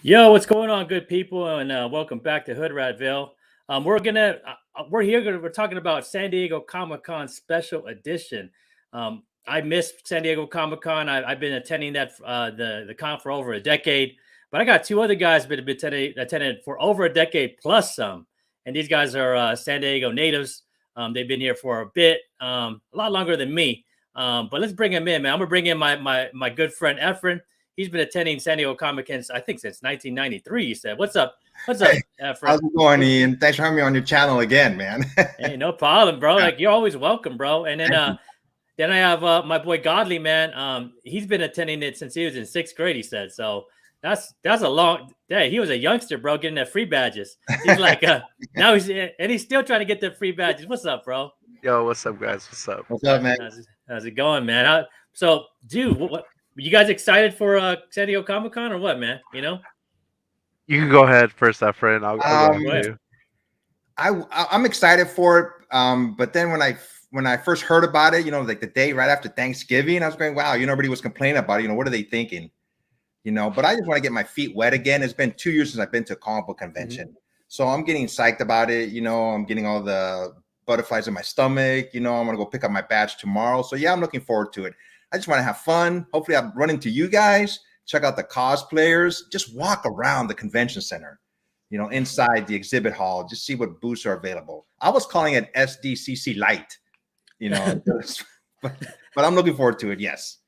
Yo, what's going on, good people, and welcome back to Hoodratville. We're talking about San Diego Comic Con Special Edition. I missed San Diego Comic Con. I've been attending the con for over a decade, but I got two other guys that have been attending for over a decade plus some, and these guys are San Diego natives. They've been here for a bit, a lot longer than me. But let's bring them in, man. I'm gonna bring in my good friend Efren. He's been attending San Diego Comic Con, I think, since 1993. He said, "What's up? What's up, Hey, Efren?" how's it going, Ian? Thanks for having me on your channel again, man. Hey, no problem, bro. Like you're always welcome, bro. And then I have my boy Godly, man. He's been attending it since he was in sixth grade. He said so. That's a long day. He was a youngster, bro, getting the free badges. He's like, now he's still trying to get the free badges. What's up, bro? Yo, what's up, guys? What's up? What's up, man? How's it going, man? So, dude, what you guys excited for San Diego Comic Con or what, man? You know, You can go ahead first, Efren. I'll go ahead. you. I'm excited for it. But then when I first heard about it, like the day right after Thanksgiving, I was going, wow, nobody was complaining about it. What are they thinking? But I just want to get my feet wet again. It's been 2 years since I've been to a comic book convention. So I'm getting psyched about it. I'm getting all the butterflies in my stomach. I'm going to go pick up my badge tomorrow. So yeah, I'm looking forward to it. I just want to have fun. Hopefully I'll run into you guys, check out the cosplayers, just walk around the convention center, inside the exhibit hall, just see what booths are available. I was calling it SDCC Light, but I'm looking forward to it. Yes.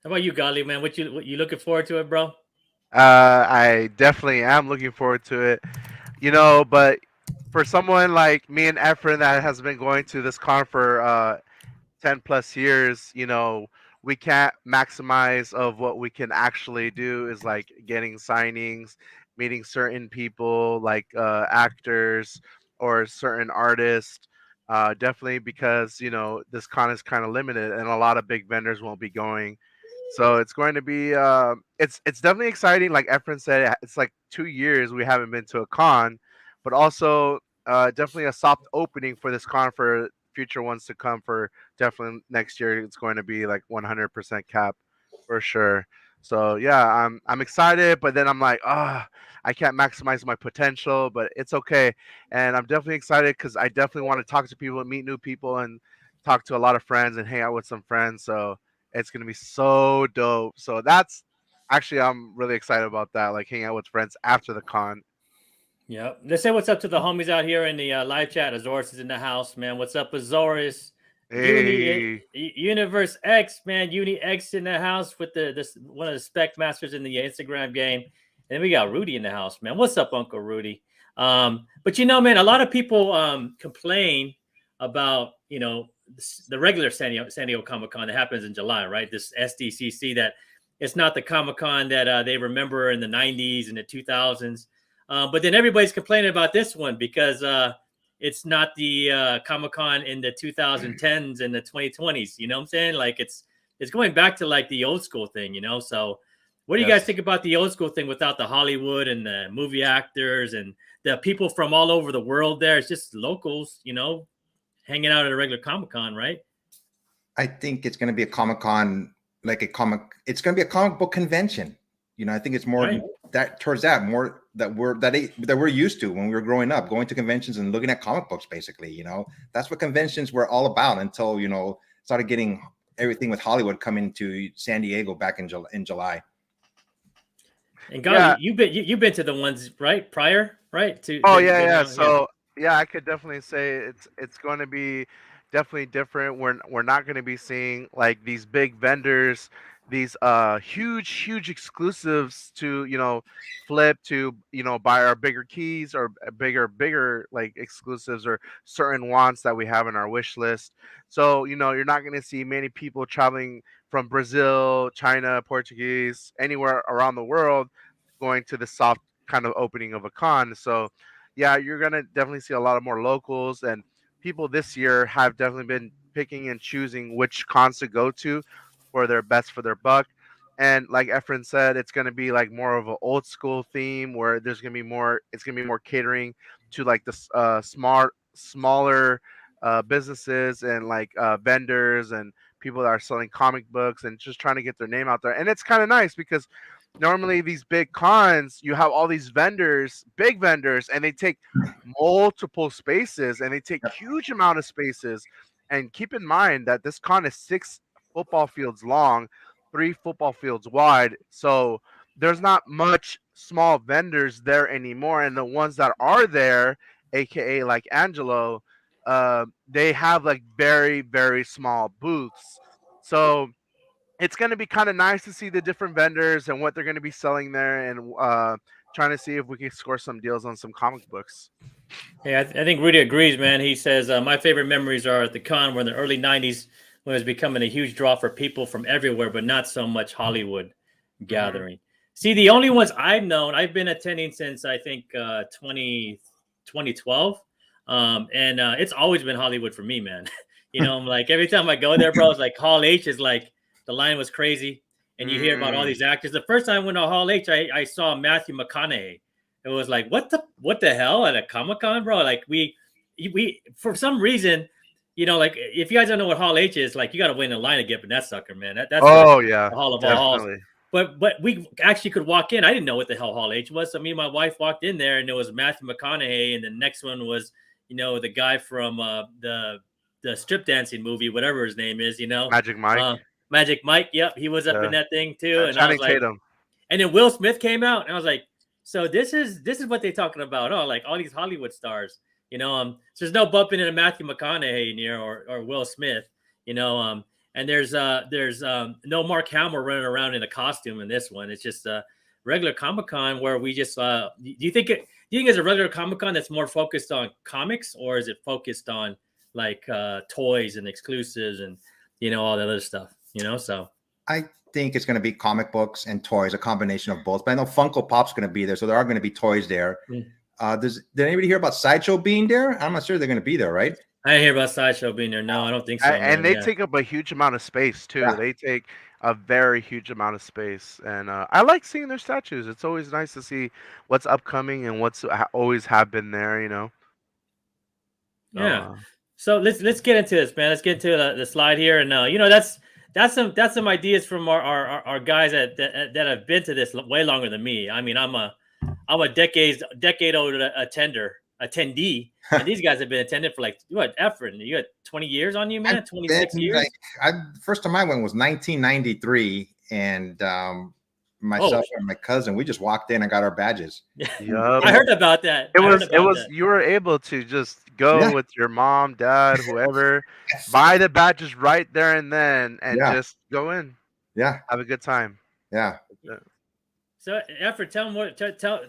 How about you, Godly, man? What you looking forward to it, bro? I definitely am looking forward to it. But for someone like me and Efren that has been going to this con for 10 plus years, we can't maximize of what we can actually do is like getting signings, meeting certain people like actors or certain artists. Definitely because this con is kind of limited and a lot of big vendors won't be going. So it's going to be it's definitely exciting. Like Efren said, it's like 2 years we haven't been to a con, but also definitely a soft opening for this con for future ones to come. For definitely next year, it's going to be like 100% cap for sure. So yeah, I'm excited, but then I'm like, I can't maximize my potential, but it's okay. And I'm definitely excited because I definitely want to talk to people and meet new people and talk to a lot of friends and hang out with some friends. So it's gonna be so dope. So that's actually I'm really excited about that. Like hanging out with friends after the con. Yep. Let's say what's up to the homies out here in the live chat. Azores is in the house, man. What's up, Azores? Hey. Universe X, man. Uni X in the house with this one of the spec masters in the Instagram game. And then we got Rudy in the house, man. What's up, Uncle Rudy? But man, a lot of people complain about the regular San Diego Comic Con that happens in July, right? This SDCC, that it's not the Comic Con that they remember in the 90s and the 2000s. But then everybody's complaining about this one because it's not the Comic Con in the 2010s and the 2020s. You know what I'm saying? Like it's going back to like the old school thing, So what do you guys think about the old school thing without the Hollywood and the movie actors and the people from all over the world there? It's just locals, hanging out at a regular Comic Con, right? I think it's going to be a Comic Con, it's going to be a comic book convention. I think it's more that we're used to when we were growing up, going to conventions and looking at comic books, basically. That's what conventions were all about until, started getting everything with Hollywood coming to San Diego back in July. And God, you've been to the ones right prior, right? So yeah, I could definitely say it's going to be definitely different. We're not going to be seeing like these big vendors, these huge exclusives to flip to buy our bigger keys or bigger like exclusives or certain wants that we have in our wish list. So you're not going to see many people traveling from Brazil, China, Portuguese, anywhere around the world going to the soft kind of opening of a con. So yeah, you're gonna definitely see a lot of more locals, and people this year have definitely been picking and choosing which cons to go to for their best for their buck. And like Efren said, it's gonna be like more of an old school theme where there's gonna be more. It's gonna be more catering to like the smaller businesses and like vendors and people that are selling comic books and just trying to get their name out there. And it's kind of nice because normally these big cons, you have all these vendors, big vendors, and they take multiple spaces and they take huge amount of spaces. And keep in mind that this con is 6 football fields long, 3 football fields wide. So there's not much small vendors there anymore. And the ones that are there, aka like Angelo, they have like very, very small booths. So it's going to be kind of nice to see the different vendors and what they're going to be selling there, and trying to see if we can score some deals on some comic books. Yeah, I think Rudy agrees, man. He says, my favorite memories are at the con where in the early 90s when it was becoming a huge draw for people from everywhere, but not so much Hollywood gathering. See, the only ones I've known, I've been attending since I think 2012. And it's always been Hollywood for me, man. I'm like, every time I go there, bro, it's like Hall H is like, the line was crazy. And you hear about all these actors. The first time I went to Hall H, I saw Matthew McConaughey. It was like, what the hell at a Comic-Con, bro? Like we for some reason, like if you guys don't know what Hall H is, like you got to wait in a line to get in that sucker, man. That's yeah, the Hall of definitely. all halls. But we actually could walk in. I didn't know what the hell Hall H was. So me and my wife walked in there, and it was Matthew McConaughey, and the next one was, the guy from the strip dancing movie, whatever his name is, Magic Mike. Magic Mike. Yep, he was up in that thing too. And I was like, Tatum. And then Will Smith came out, and I was like, so this is what they're talking about. Oh, like all these Hollywood stars, so there's no bumping into Matthew McConaughey in here or Will Smith, and there's no Mark Hamill running around in a costume in this one. It's just a regular Comic-Con where we just do you think it's a regular Comic-Con that's more focused on comics, or is it focused on like toys and exclusives and all that other stuff, so I think it's going to be comic books and toys, a combination of both. But I know Funko Pop's going to be there, so there are going to be toys there. Did anybody hear about Sideshow being there? I'm not sure they're going to be there, right? I didn't hear about Sideshow being there. No, I don't think so. And they take up a huge amount of space too. Yeah. They take a very huge amount of space, and I like seeing their statues. It's always nice to see what's upcoming and what's always have been there. Yeah. So let's get into this, man. Let's get into the slide here, and that's some ideas from our guys that have been to this way longer than me. I mean, I'm a decade old attendee, and these guys have been attending for like what, Efren? You got 20 years on you, man. 26 years. First time I went was 1993, and myself and my cousin, we just walked in and got our badges. Yep. I heard about that. It was you were able to just go with your mom, dad, whoever, buy the badges right there and then, and just go in. Yeah, have a good time. Yeah. So, Efren, tell them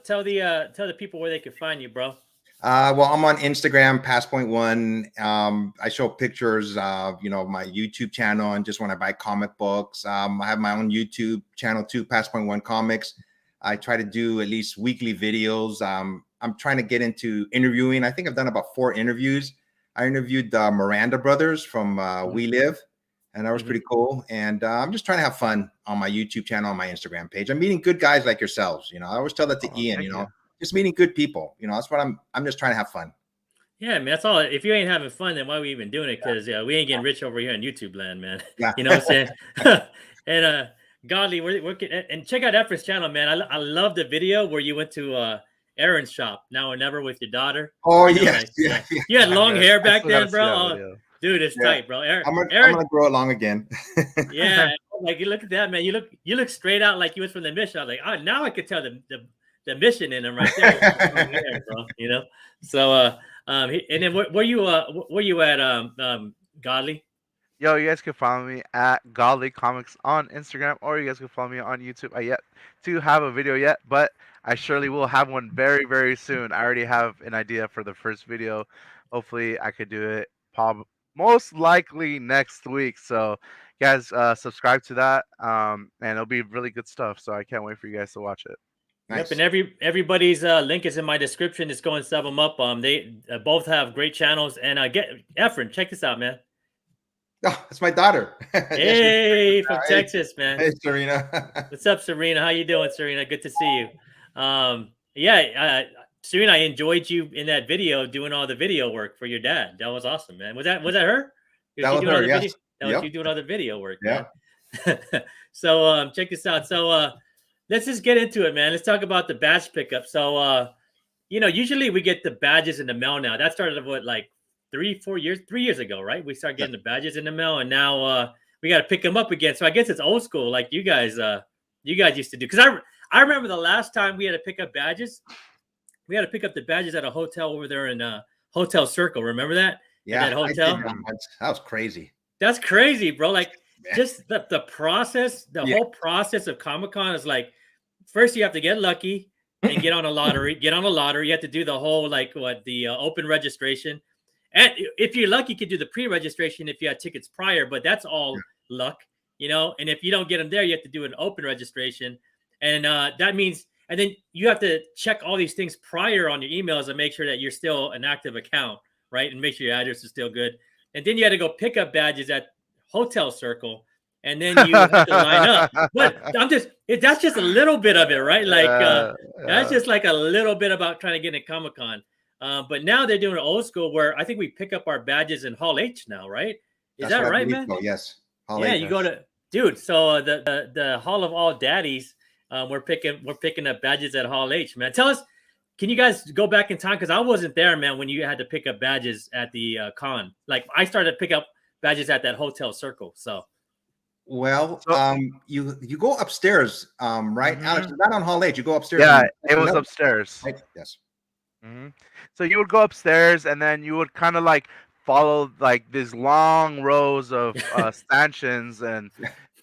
tell the people where they can find you, bro. Well, I'm on Instagram, Passpoint1. I show pictures of, my YouTube channel and just when I buy comic books. I have my own YouTube channel too, Passpoint1 Comics. I try to do at least weekly videos. I'm trying to get into interviewing. I think I've done about 4 interviews. I interviewed the Miranda brothers from We Live, and that was pretty cool. And I'm just trying to have fun on my YouTube channel, on my Instagram page. I'm meeting good guys like yourselves. I always tell that to Ian, just meeting good people. That's what I'm just trying to have fun. Yeah, man, that's all. If you ain't having fun, then why are we even doing it? Because we ain't getting rich over here in YouTube land, man. Yeah. You know what I'm saying? And Godly, and check out Efren's channel, man. I love the video where you went to Aaron's shop, Now or Never, with your daughter. Oh, yes. Yeah. You had long hair back then, bro. Dude, it's tight, bro. I'm gonna grow it long again. Yeah, like you look at that, man. You look straight out like you was from the mission. I was like, oh, now I could tell the mission in him right there, bro. So and then where you at, Godly? Yo, you guys can follow me at Godly Comics on Instagram, or you guys can follow me on YouTube. I yet to have a video yet, but I surely will have one very, very soon. I already have an idea for the first video. Hopefully I could do it most likely next week. So guys, subscribe to that, and it'll be really good stuff. So I can't wait for you guys to watch it. Nice. Yep, and everybody's link is in my description. Just go and sub them up. They both have great channels. And get Efren, check this out, man. Oh, that's my daughter. Hey, from Texas, man. Hey, Serena. What's up, Serena? How you doing, Serena? Good to see you. Serena, I enjoyed you in that video doing all the video work for your dad. That was awesome, man. Was that her? That was her, yes. That was you doing all the video work, man. So check this out. So let's just get into it, man. Let's talk about the badge pickup. So, usually we get the badges in the mail now. That started like 3 years ago, right? We started getting the badges in the mail, and now we got to pick them up again. So I guess it's old school, like you guys used to do. Because I remember the last time we had to pick up badges. We had to pick up the badges at a hotel over there in Hotel Circle. Remember that? Yeah, that hotel. That was crazy. That's crazy, bro. Like just the process, whole process of Comic-Con is like, first you have to get lucky and get on a lottery. You have to do the whole the open registration, and if you're lucky, you could do the pre-registration if you had tickets prior. But that's all luck, And if you don't get them there, you have to do an open registration, and that means, and then you have to check all these things prior on your emails and make sure that you're still an active account, right? And make sure your address is still good. And then you had to go pick up badges at Hotel Circle, and then you have to line up. But that's just a little bit of it, right? That's just like a little bit about trying to get into Comic-Con. But now they're doing it old school, where I think we pick up our badges in Hall H now, right? Is that right, man? Yes. Hall H, you go to, dude. So the Hall of All Daddies, we're picking up badges at Hall H, man. Tell us, can you guys go back in time? Because I wasn't there, man, when you had to pick up badges at the con. Like I started to pick up badges at that Hotel Circle. So, well, you go upstairs, right, Alex? Not on Hall H. You go upstairs. Yeah, it was upstairs. Right? Yes. So you would go upstairs, and then you would kind of like follow like these long rows of stanchions, and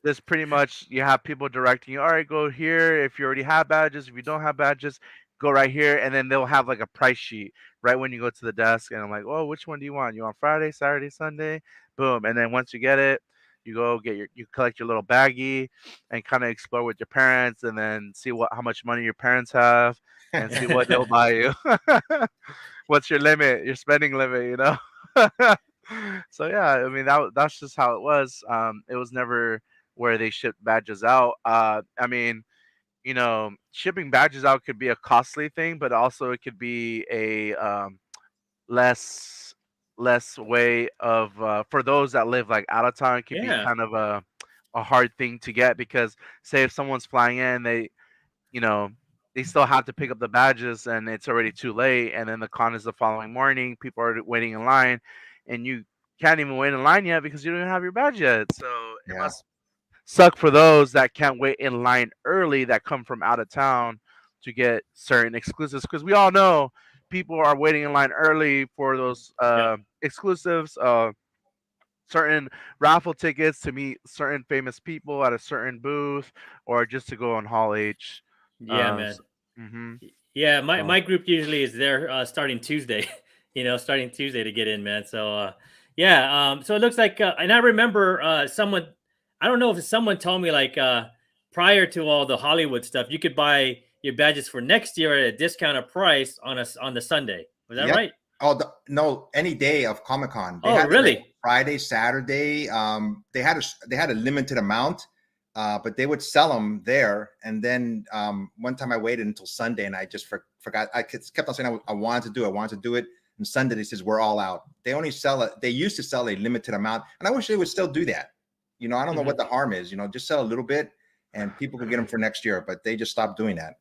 this pretty much you have people directing you. All right, go here if you already have badges. If you don't have badges, go right here, and then they'll have like a price sheet right when you go to the desk. And I'm like, oh, which one do you want? You want Friday, Saturday, Sunday? Boom. And then once you get it, you go you collect your little baggie and kind of explore with your parents, and then see how much money your parents have, and see what they'll buy you. What's your limit, your spending limit, So yeah, I mean that's just how it was. It was never where they ship badges out. I mean, shipping badges out could be a costly thing, but also it could be a less way of for those that live like out of town. It could be kind of a hard thing to get, because say if someone's flying in, they still have to pick up the badges, and it's already too late, and then the con is the following morning. People are waiting in line, and you can't even wait in line yet because you don't have your badge yet. So it must suck for those that can't wait in line early, that come from out of town to get certain exclusives, because we all know people are waiting in line early for those exclusives, certain raffle tickets to meet certain famous people at a certain booth, or just to go on Hall H. Yeah, man. Yeah, my group usually is there starting Tuesday, starting Tuesday to get in, man. So so it looks like, and I remember someone, I don't know if someone told me like prior to all the Hollywood stuff, you could buy your badges for next year at a discounted price on the Sunday. Was that right? Oh no, any day of Comic-Con. Oh, really? Like Friday, Saturday. They had a limited amount, but they would sell them there. And then one time I waited until Sunday, and I just forgot. I kept on saying I wanted to do it. And Sunday they says we're all out. They only sell it. They used to sell a limited amount, and I wish they would still do that. I don't know what the harm is. Just sell a little bit, and people could get them for next year. But they just stopped doing that.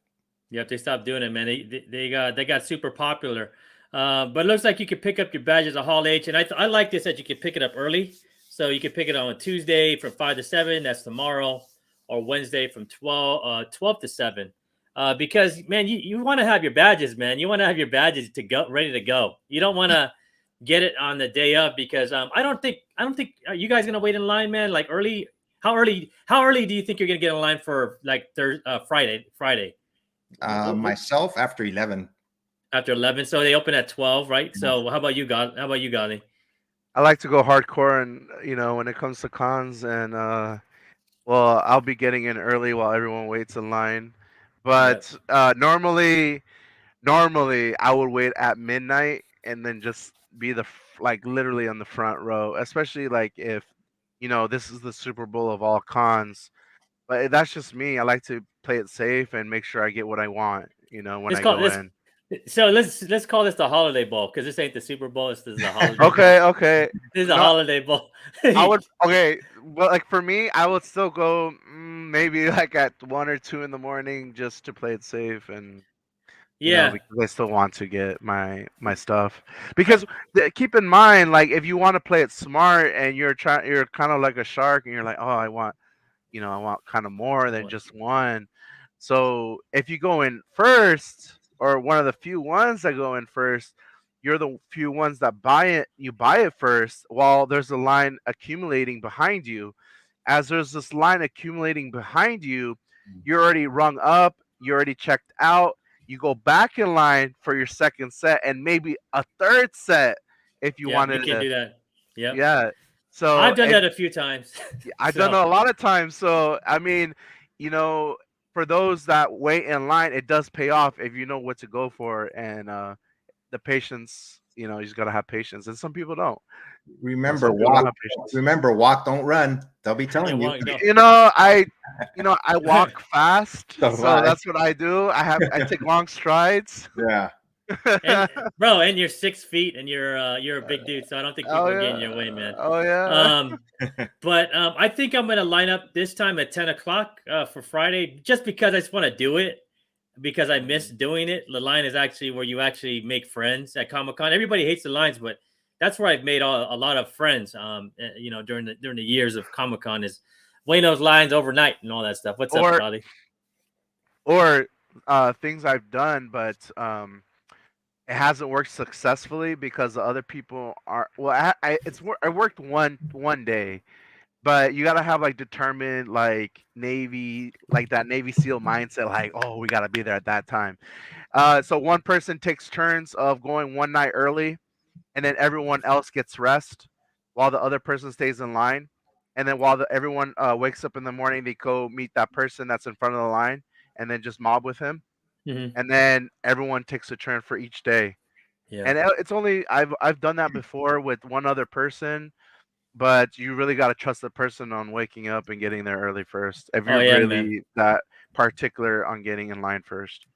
Yeah, they stopped doing it, man. They got super popular. But it looks like you could pick up your badges at Hall H, and I like this that you could pick it up early. So you can pick it on a Tuesday from 5 to 7. That's tomorrow, or Wednesday from 12 to 7. Because man, you want to have your badges, man. You want to have your badges to go ready to go. You don't want to get it on the day of, because I don't think are you guys gonna wait in line, man? Like early? How early do you think you're gonna get in line for like Friday? Myself after 11. After 11, so they open at 12, right? So how about you, God? How about you, Gali? I like to go hardcore, and when it comes to cons, and well, I'll be getting in early while everyone waits in line. But normally I would wait at midnight and then just be like literally on the front row, especially like if this is the Super Bowl of all cons. But that's just me. I like to play it safe and make sure I get what I want. When I go in. So let's call this the Holiday Bowl because this ain't the Super Bowl. This is the Holiday Okay, Bowl. okay. This is a No, Holiday Bowl. I would okay. Well, like for me, I would still go maybe like at 1 or 2 in the morning just to play it safe and Yeah, because I still want to get my stuff. Because keep in mind, like if you want to play it smart and you're kind of like a shark and you're like, oh, I want kind of more than just one. So if you go in first, or one of the few ones that go in first, you're the few ones that buy it. You buy it first, while there's a line accumulating behind you. As there's this line accumulating behind you, you're already rung up. You're already checked out. You go back in line for your second set and maybe a third set if you yeah, you wanted can to. do that. Yep. Yeah. So I've done that a few times. I've done it So a lot of times. So I mean, you know, for those that wait in line, it does pay off if you know what to go for and the patience. You just gotta have patience, and some people don't. Remember, Some people don't walk. have patience. Remember, walk, don't run. They'll be telling you. no. I walk fast, So so right. that's what I do. I take long strides. Yeah. And bro, and you're 6 feet and you're a big dude, so I don't think people Oh are getting yeah. your way, man. Oh yeah. But I think I'm gonna line up this time at 10 o'clock for Friday, just because I just want to do it because I miss doing it. The line is actually where you actually make friends at Comic-Con. Everybody hates the lines, but that's where I've made a lot of friends. During the years of Comic-Con is waiting those lines overnight and all that stuff. What's up, Or Charlie? or things I've done, but it hasn't worked successfully because the other people are well. I worked one day, but you gotta have like determined like that Navy SEAL mindset, like oh we gotta be there at that time. So one person takes turns of going one night early, and then everyone else gets rest while the other person stays in line. And then while everyone wakes up in the morning, they go meet that person that's in front of the line, and then just mob with him. Mm-hmm. And then everyone takes a turn for each day. Yeah. And it's only I've done that before with one other person, but you really got to trust the person on waking up and getting there early first. If Oh you're yeah, man. really that particular on getting in line first.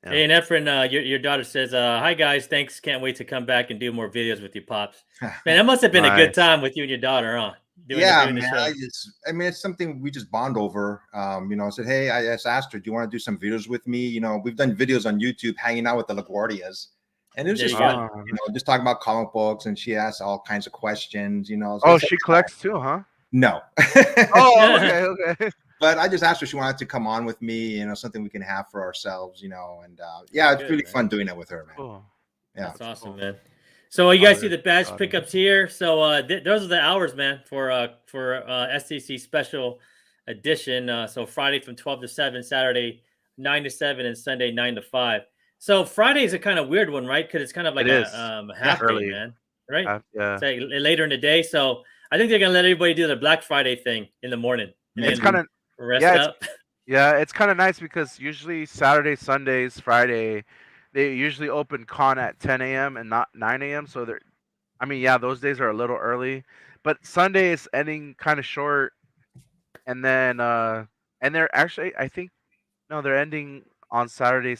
Yeah. Hey, and Efren, your daughter says, "Hi guys, thanks. Can't wait to come back and do more videos with you, pops." Man, that must have been a good Nice. time with you and your daughter, huh? Doing man. the show. I mean, it's something we just bond over. I said, hey, I just asked her, do you want to do some videos with me? We've done videos on YouTube hanging out with the LaGuardias. And it was There just you fun, just talking about comic books. And she asked all kinds of questions, So Oh, it's she collects too, huh? No. Oh, okay. But I just asked her if she wanted to come on with me, something we can have for ourselves, and yeah, it's Good, really man. fun doing it with her, man. Cool. Yeah, That's awesome, man. So you guys see the badge Got it. pickups here. So those are the hours, man, for SDCC Special Edition. So Friday from 12 to 7, Saturday 9 to 7, and Sunday 9 to 5. So Friday is a kind of weird one, right? Because it's kind of like It is. half Early. day, man. Right? Yeah. It's like later in the day. So I think they're gonna let everybody do the Black Friday thing in the morning. And It's then kind of rest yeah, up. it's kind of nice because usually Saturday, Sundays, Friday, they usually open con at 10 a.m. and not 9 a.m. So those days are a little early, but Sunday is ending kind of short, and then and they're actually they're ending on Friday,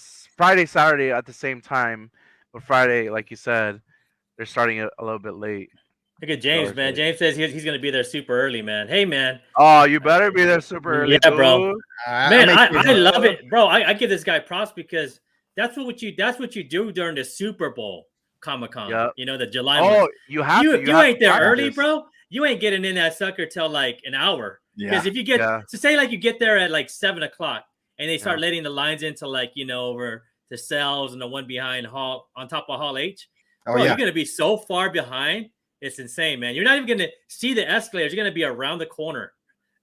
Saturday at the same time, but Friday, like you said, they're starting a little bit late. Look at James, man. James says he's gonna be there super early, man. Hey, man. Oh, you better be there super early, Yeah, bro. dude. Man, I love it, bro. I give this guy props because that's what you do during the Super Bowl Comic-Con. Yep. The July. Oh, you have to. You ain't there early, bro. You ain't getting in that sucker till like an hour. Because if you get so say like you get there at like 7 o'clock and they start letting the lines into like over the cells and the one behind hall on top of Hall H. Bro, you're gonna be so far behind. It's insane, man. You're not even gonna see the escalators. You're gonna be around the corner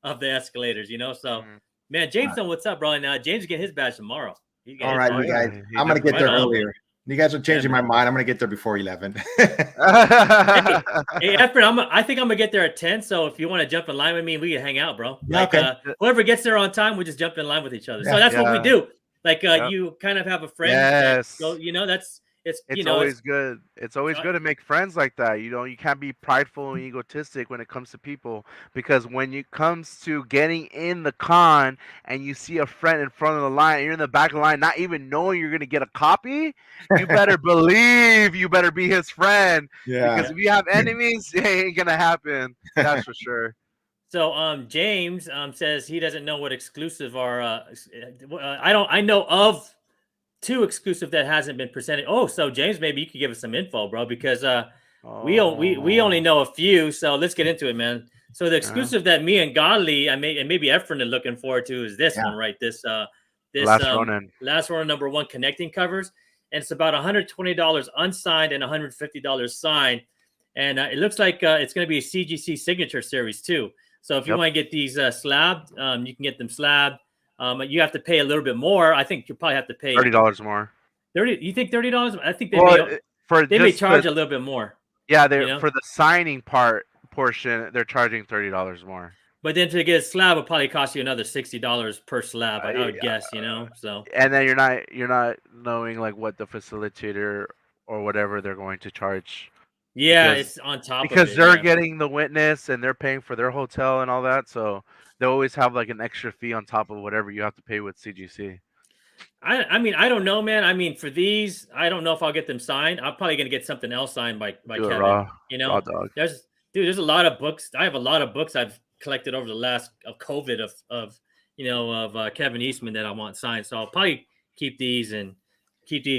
of the escalators, So, man, Jameson, what's up, bro? And James get his badge tomorrow. All right, you guys. I'm gonna get there earlier. You guys are changing my mind. I'm gonna get there before 11. Hey, Efren, I think I'm gonna get there at 10. So if you want to jump in line with me, we can hang out, bro. Whoever gets there on time, we just jump in line with each other. So that's what we do. Like you kind of have a friend. Yes. So that's it's It's always good. It's always good to make friends like that. You know, you can't be prideful and egotistic when it comes to people, because when it comes to getting in the con and you see a friend in front of the line and you're in the back of the line, not even knowing you're gonna get a copy, you better believe you better be his friend. Yeah. Because if you have enemies, it ain't gonna happen. That's for sure. So James says he doesn't know what exclusive are. I know of 2 exclusive that hasn't been presented. Oh, so James, maybe you could give us some info, bro, because we only know a few. So let's get into it, man. So the exclusive that me and Godly, and maybe Efren are looking forward to is this one, right? This Last Ronin #1 connecting covers, and it's about $120 unsigned and $150 signed, and it looks like it's going to be a CGC signature series too. So if you want to get these slabbed, you can get them slabbed. You have to pay a little bit more. I think you probably have to pay $30 more. 30. You think $30? I think they may charge a little bit more. Yeah, for the signing portion, they're charging $30 more. But then to get a slab will probably cost you another $60 per slab. I would guess, So and then you're not knowing like what the facilitator or whatever they're going to charge. Yeah, it's on top because of it, they're getting the witness and they're paying for their hotel and all that, so they always have like an extra fee on top of whatever you have to pay with CGC. I mean, I don't know, man. I mean, for these, I don't know if I'll get them signed. I'm probably gonna get something else signed by Kevin. Raw dog. There's a lot of books. I have a lot of books I've collected over the last of COVID of Kevin Eastman that I want signed. So I'll probably keep these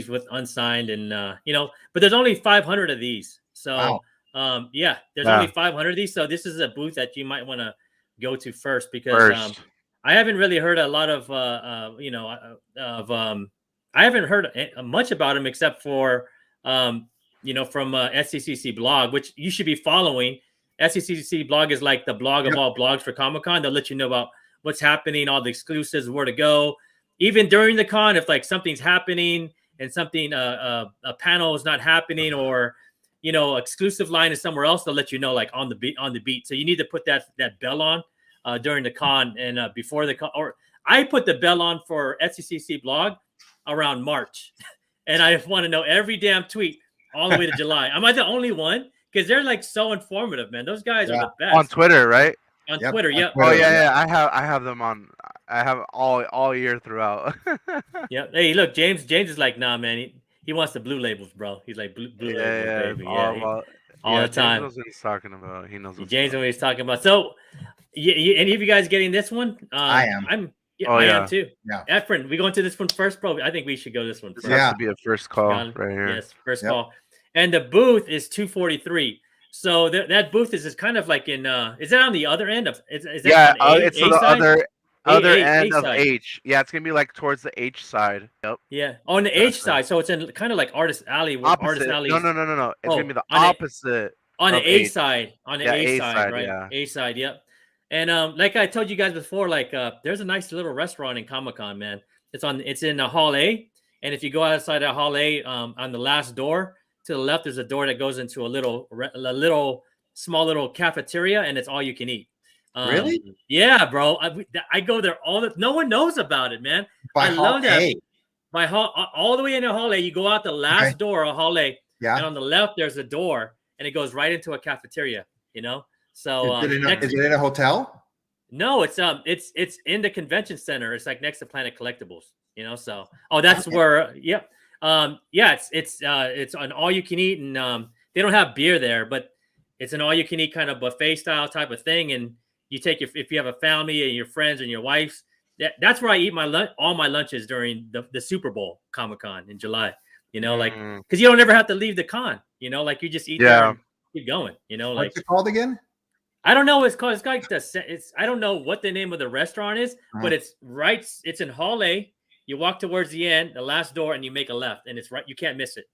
with unsigned and but there's only 500 of these. So there's only 500 of these. So this is a booth that you might want to go to first because I haven't really heard a lot of I haven't heard much about them except for from SDCC blog, which you should be following. SDCC blog is like the blog of all blogs for Comic-Con. They'll let you know about what's happening, all the exclusives, where to go. Even during the con, if like something's happening and something a panel is not happening or exclusive line is somewhere else, they'll let you know like on the beat. So you need to put that bell on during the con and before the con. Or I put the bell on for SDCC blog around March, and I want to know every damn tweet all the way to July. Am I the only one? Because they're like so informative, man. Those guys are the best on Twitter, right? On Twitter, yeah. Oh yeah. I have them on. I have all year throughout. Yeah. Hey, look, James is like, nah, man. He wants the blue labels, bro. He's like blue labels, baby. All the time. James knows what he's talking about. He knows. James knows what he's talking about. So, any of you guys getting this one? I am. I am too. Yeah. Efren, we going to this one first, bro? I think we should go this one first. This has to be a first call right here. Yes, first call. And the booth is 243. So that booth is kind of like in. Is that on the other end of? Is that it's on the other end of H. Yeah, it's gonna be like towards the H side. Yep. Yeah, on the H side. So it's in kind of like Artist Alley. Artist Alley. No. It's gonna be the opposite. On the A side. On the A side, right? Yeah. A side. Yep. And like I told you guys before, like there's a nice little restaurant in Comic-Con, man. It's in Hall A, and if you go outside of Hall A, on the last door to the left, there's a door that goes into a small little cafeteria, and it's all you can eat. Really? Yeah, bro. I go there no one knows about it, man. I love that. By all the way into Hall A, you go out the last door of Hall A, and on the left there's a door, and it goes right into a cafeteria. So is it in a hotel? No, it's in the convention center. It's like next to Planet Collectibles. So that's where. Yep. It's an all you can eat, and they don't have beer there, but it's an all you can eat kind of buffet style type of thing, and you take if you have a family and your friends and your wives. That's where I eat all my lunches during the Super Bowl Comic-Con in July. Like because you don't ever have to leave the con. Like you just eat there and keep going. What's it called again? I don't know what it's called. It's like I don't know what the name of the restaurant is, but it's in Hall A. You walk towards the end, the last door, and you make a left, and it's right. You can't miss it.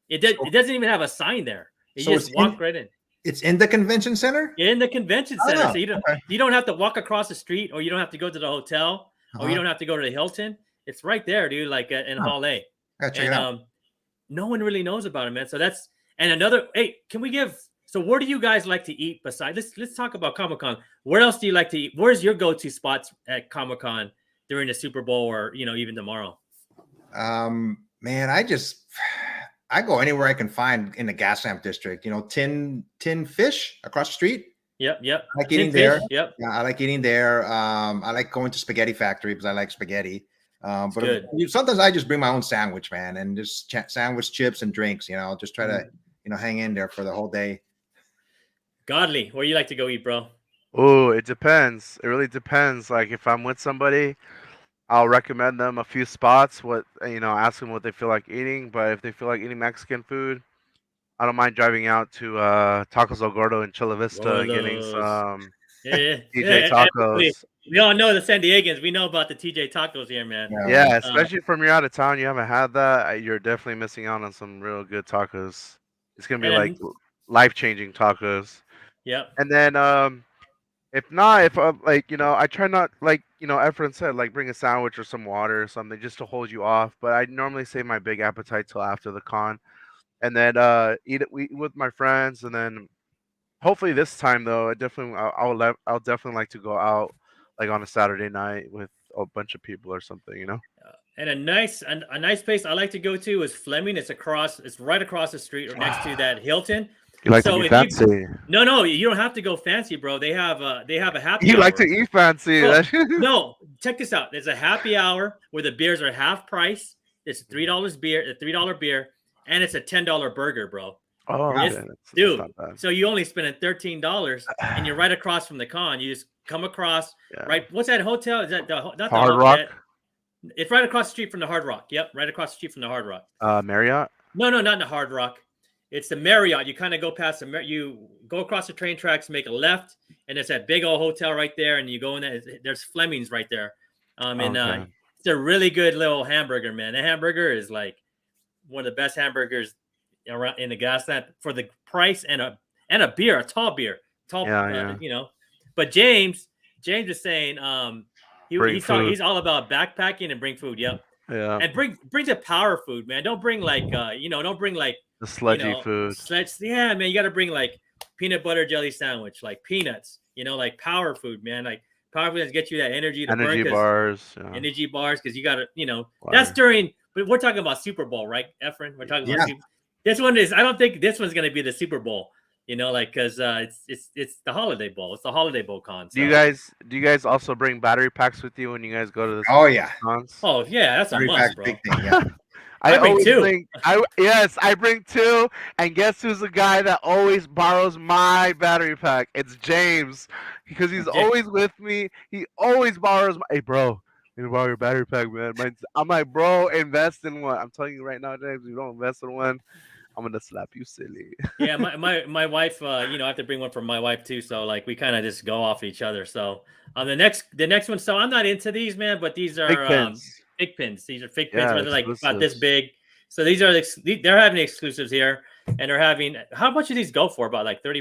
It doesn't even have a sign there. You just walk right in. It's in the convention center? In the convention center. So you don't have to walk across the street, or you don't have to go to the hotel, or you don't have to go to the Hilton. It's right there, dude, like in Hall A. Check it out. No one really knows about it, man. So that's another. Hey, can we give? So where do you guys like to eat besides? Let's talk about Comic-Con. Where else do you like to eat? Where's your go-to spots at Comic-Con during the Super Bowl or even tomorrow? Man, I I go anywhere I can find in the gas lamp district. You know, tin fish across the street. Yep. I like Tin eating fish, there. Yep. Yeah, I like eating there. I like going to Spaghetti Factory because I like spaghetti. But good. sometimes I just bring my own sandwich, man, and just sandwich, chips, and drinks. You know, just try to hang in there for the whole day. Godly, where you like to go eat, bro? Oh, it depends. It really depends. Like if I'm with somebody, I'll recommend them a few spots. Ask them what they feel like eating. But if they feel like eating Mexican food, I don't mind driving out to Tacos El Gordo in Chula Vista and getting some TJ tacos. We all know the San Diegans. We know about the TJ tacos here, man. Yeah, especially from you're out of town, you haven't had that. You're definitely missing out on some real good tacos. It's gonna be like life-changing tacos. Yep. And then if not, if I try not Efren said, like bring a sandwich or some water or something just to hold you off. But I normally save my big appetite till after the con, and then eat with my friends, and then hopefully this time though, I'll definitely like to go out like on a Saturday night with a bunch of people or something, you know. And a nice place I like to go to is Fleming. It's right across the street or next to that Hilton. You like to be fancy? No, you don't have to go fancy, bro. They have a happy hour. You like to eat fancy? No, check this out. There's a happy hour where the beers are half price. It's $3 beer, and it's a $10 burger, bro. Oh, dude. So you only spending $13, and you're right across from the con. You just come across, right? What's that hotel? Is that not the Hard Rock? It's right across the street from the Hard Rock. Yep, right across the street from the Hard Rock. Marriott? No, not the Hard Rock. It's the Marriott. You kind of go past you go across the train tracks, make a left, and it's that big old hotel right there. And you go in there. There's Fleming's right there. It's a really good little hamburger, man. The hamburger is like one of the best hamburgers around in the gas lamp for the price and a beer, a tall beer, you know. But James is saying he's all about backpacking and bring food. Yep. Yeah. And bring the power food, man. Don't bring don't bring like the sludgy food. Yeah, man. You got to bring like peanut butter jelly sandwich, like peanuts. Like power food, man. Like power food gets you that energy. Energy bars. Energy bars, because you got to, that's during. But we're talking about Super Bowl, right, Efren? We're talking about this one is. I don't think this one's going to be the Super Bowl. Because it's the Holiday Bowl. It's the Holiday Bowl con. So. Do you guys also bring battery packs with you when you guys go to the cons? Oh yeah, that's battery a must, bro. Big thing, yeah. I bring two. I bring two. And guess who's the guy that always borrows my battery pack? It's James, because he's always with me. He always borrows my. Hey, bro, you borrow your battery pack, man. I'm like, bro, invest in one. I'm telling you right now, James, you don't invest in one, I'm gonna slap you silly. Yeah, my wife, I have to bring one for my wife too. So like we kind of just go off each other. So on the next one, so I'm not into these, man, but these are fig pins. These are fig pins, where they're like about this big. So these are they're having exclusives here, and they're having. How much do these go for? About like $30?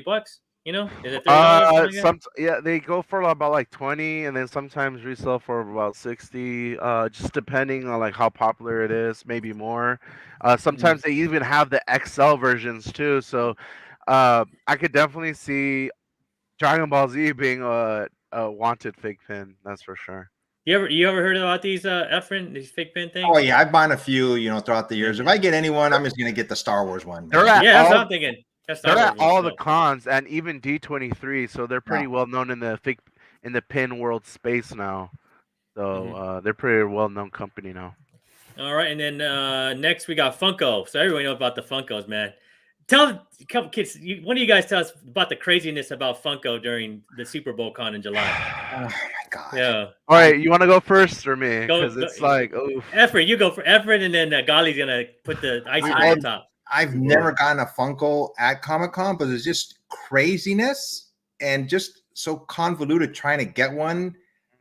Is it $30? They go for about like 20, and then sometimes resell for about 60. Just depending on like how popular it is, maybe more. Sometimes they even have the XL versions too. So I could definitely see Dragon Ball Z being a wanted fig pin. That's for sure. You ever heard about these Efren, these fig pin things? Oh yeah, I've bought a few, throughout the years. If I get anyone, I'm just gonna get the Star Wars one. That's what I'm thinking. They're at all the cons and even D23, so they're pretty well known in the pin world space now. So they're pretty well known company now. All right, and then next we got Funko. So everyone knows about the Funkos, man. Tell a couple kids. One of you guys tell us about the craziness about Funko during the Super Bowl con in July. Oh my god! Yeah. All right, you want to go first or me? Because it's like, Efren, you go for Efren, and then Gali's gonna put the icing on top. I've never gotten a Funko at Comic-Con, but it's just craziness and just so convoluted trying to get one.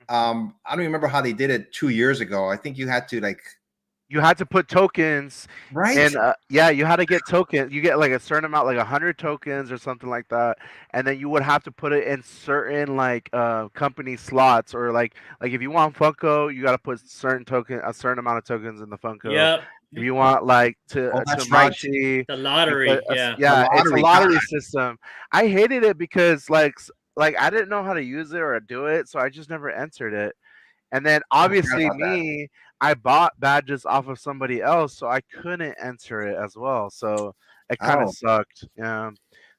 I don't remember how they did it 2 years ago. I think you had to put tokens, right? And you had to get tokens. You get like a certain amount, like 100 tokens or something like that, and then you would have to put it in certain like company slots, or like if you want Funko, you got to put a certain amount of tokens in the Funko. Yeah. If you want like the lottery, it's a lottery system. I hated it because like I didn't know how to use it or do it, so I just never entered it. And then I forgot obviously about that. me, I bought badges off of somebody else, so I couldn't enter it as well. So it kind of Oh, sucked. Yeah.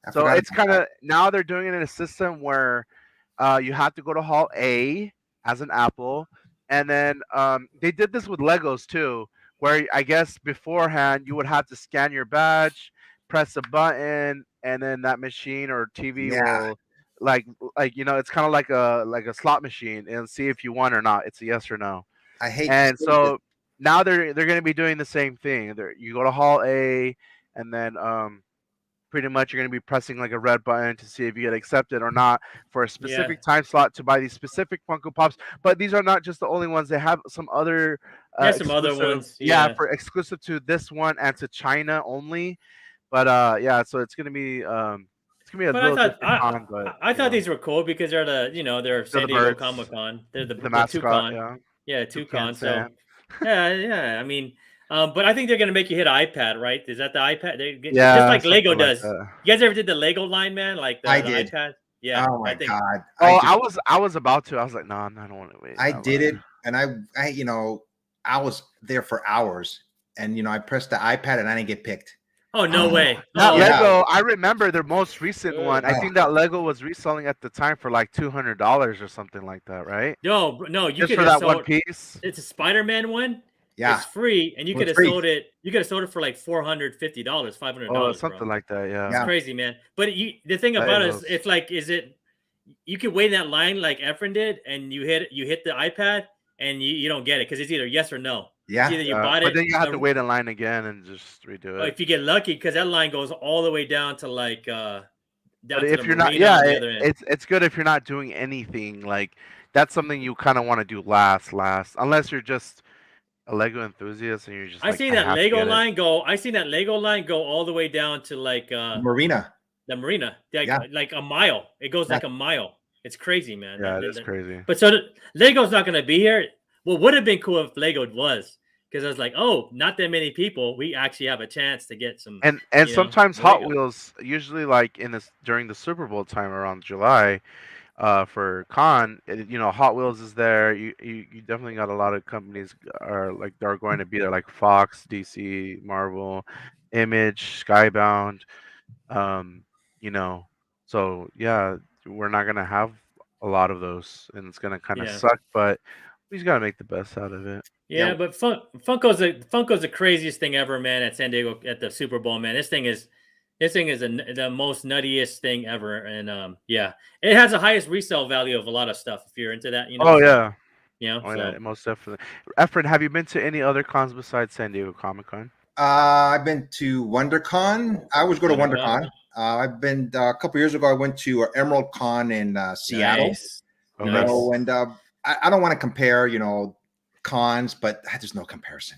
I So forgot it's about kind that. of now they're doing it in a system where you have to go to Hall A as an Apple, and then they did this with Legos too, where I guess beforehand you would have to scan your badge, press a button, and then that machine or TV Yeah, will like it's kind of like a slot machine and see if you won or not. It's a yes or no. I hate to And say this. so now they're going to be doing the same thing. You go to Hall A, and then pretty much you're going to be pressing like a red button to see if you get accepted or not for a Yeah. specific time slot to buy these specific Funko Pops. But these are not just the only ones. They have some other Yeah, some other exclusive, ones. yeah, Yeah. for exclusive to this one and to China only. But yeah, so it's gonna be a But I little thought different con, but I thought these were cool because they're they're they're San the Diego birds, Comic Con. They're the the two mascot, con. yeah, Yeah, two toucan con. So Sam. yeah. I mean, but I think they're gonna make you hit iPad, right? Is that the iPad? Just Yeah, like Lego something like does. that. You guys ever did the Lego line, man? Like I the did. iPad? Yeah, Oh I my think. God. Oh, I was about to. I was like, no, I don't want to wait I that did long. it, and I was there for hours, and I pressed the iPad, and I didn't get picked. Oh no way. That Oh, Yeah. Lego, I remember their most recent one. I ugh. think that Lego was reselling at the time for like $200 or something like that, right? No, you Just could for have that one sold. piece. It's a Spider-Man one. Yeah, It's free, and you it could was have free. sold it. You could have sold it for like $450, Oh, $500, bro. something like that. Yeah. It's Yeah. crazy, man. But the thing That about it is, is- it's like, you could wait in that line like Efren did, and you hit the iPad, and you don't get it because it's either yes or no. It's Yeah. either you bought but it, then you have to wait in line again and just redo or it. if you get lucky, because that line goes all the way down to like down But to the if you're not, marina yeah, on the other end. it's good if you're not doing anything. Like that's something you kind of want to do last, unless you're just a Lego enthusiast and you're just I like, seen I that have to Lego get it. line go. I seen that Lego line go all the way down to like Marina. the marina, like, Yeah. like a mile. It goes Yeah. like a mile. It's crazy, man. Yeah, it is crazy. But so Lego's not going to be here. What would have been cool if Lego was, because I was like, oh, not that many people. We actually have a chance to get some. And sometimes Hot Wheels, usually like during the Super Bowl time around July, for con, Hot Wheels is there. You definitely got a lot of companies are going to be there, like Fox, DC, Marvel, Image, Skybound. Um, you know, so yeah, we're not gonna have a lot of those, and it's gonna kind of suck. But we just gotta make the best out of it. Yeah, but Funko's the craziest thing ever, man. At San Diego at the Super Bowl, man. This thing is the most nuttiest thing ever, and yeah, it has the highest resale value of a lot of stuff. If you're into that, Oh yeah, so. most definitely. Efren, have you been to any other cons besides San Diego Comic Con? I've been to WonderCon. I always go to WonderCon. I've been a couple years ago. I went to Emerald Con in Seattle. Nice. And I don't want to compare, cons, but there's no comparison.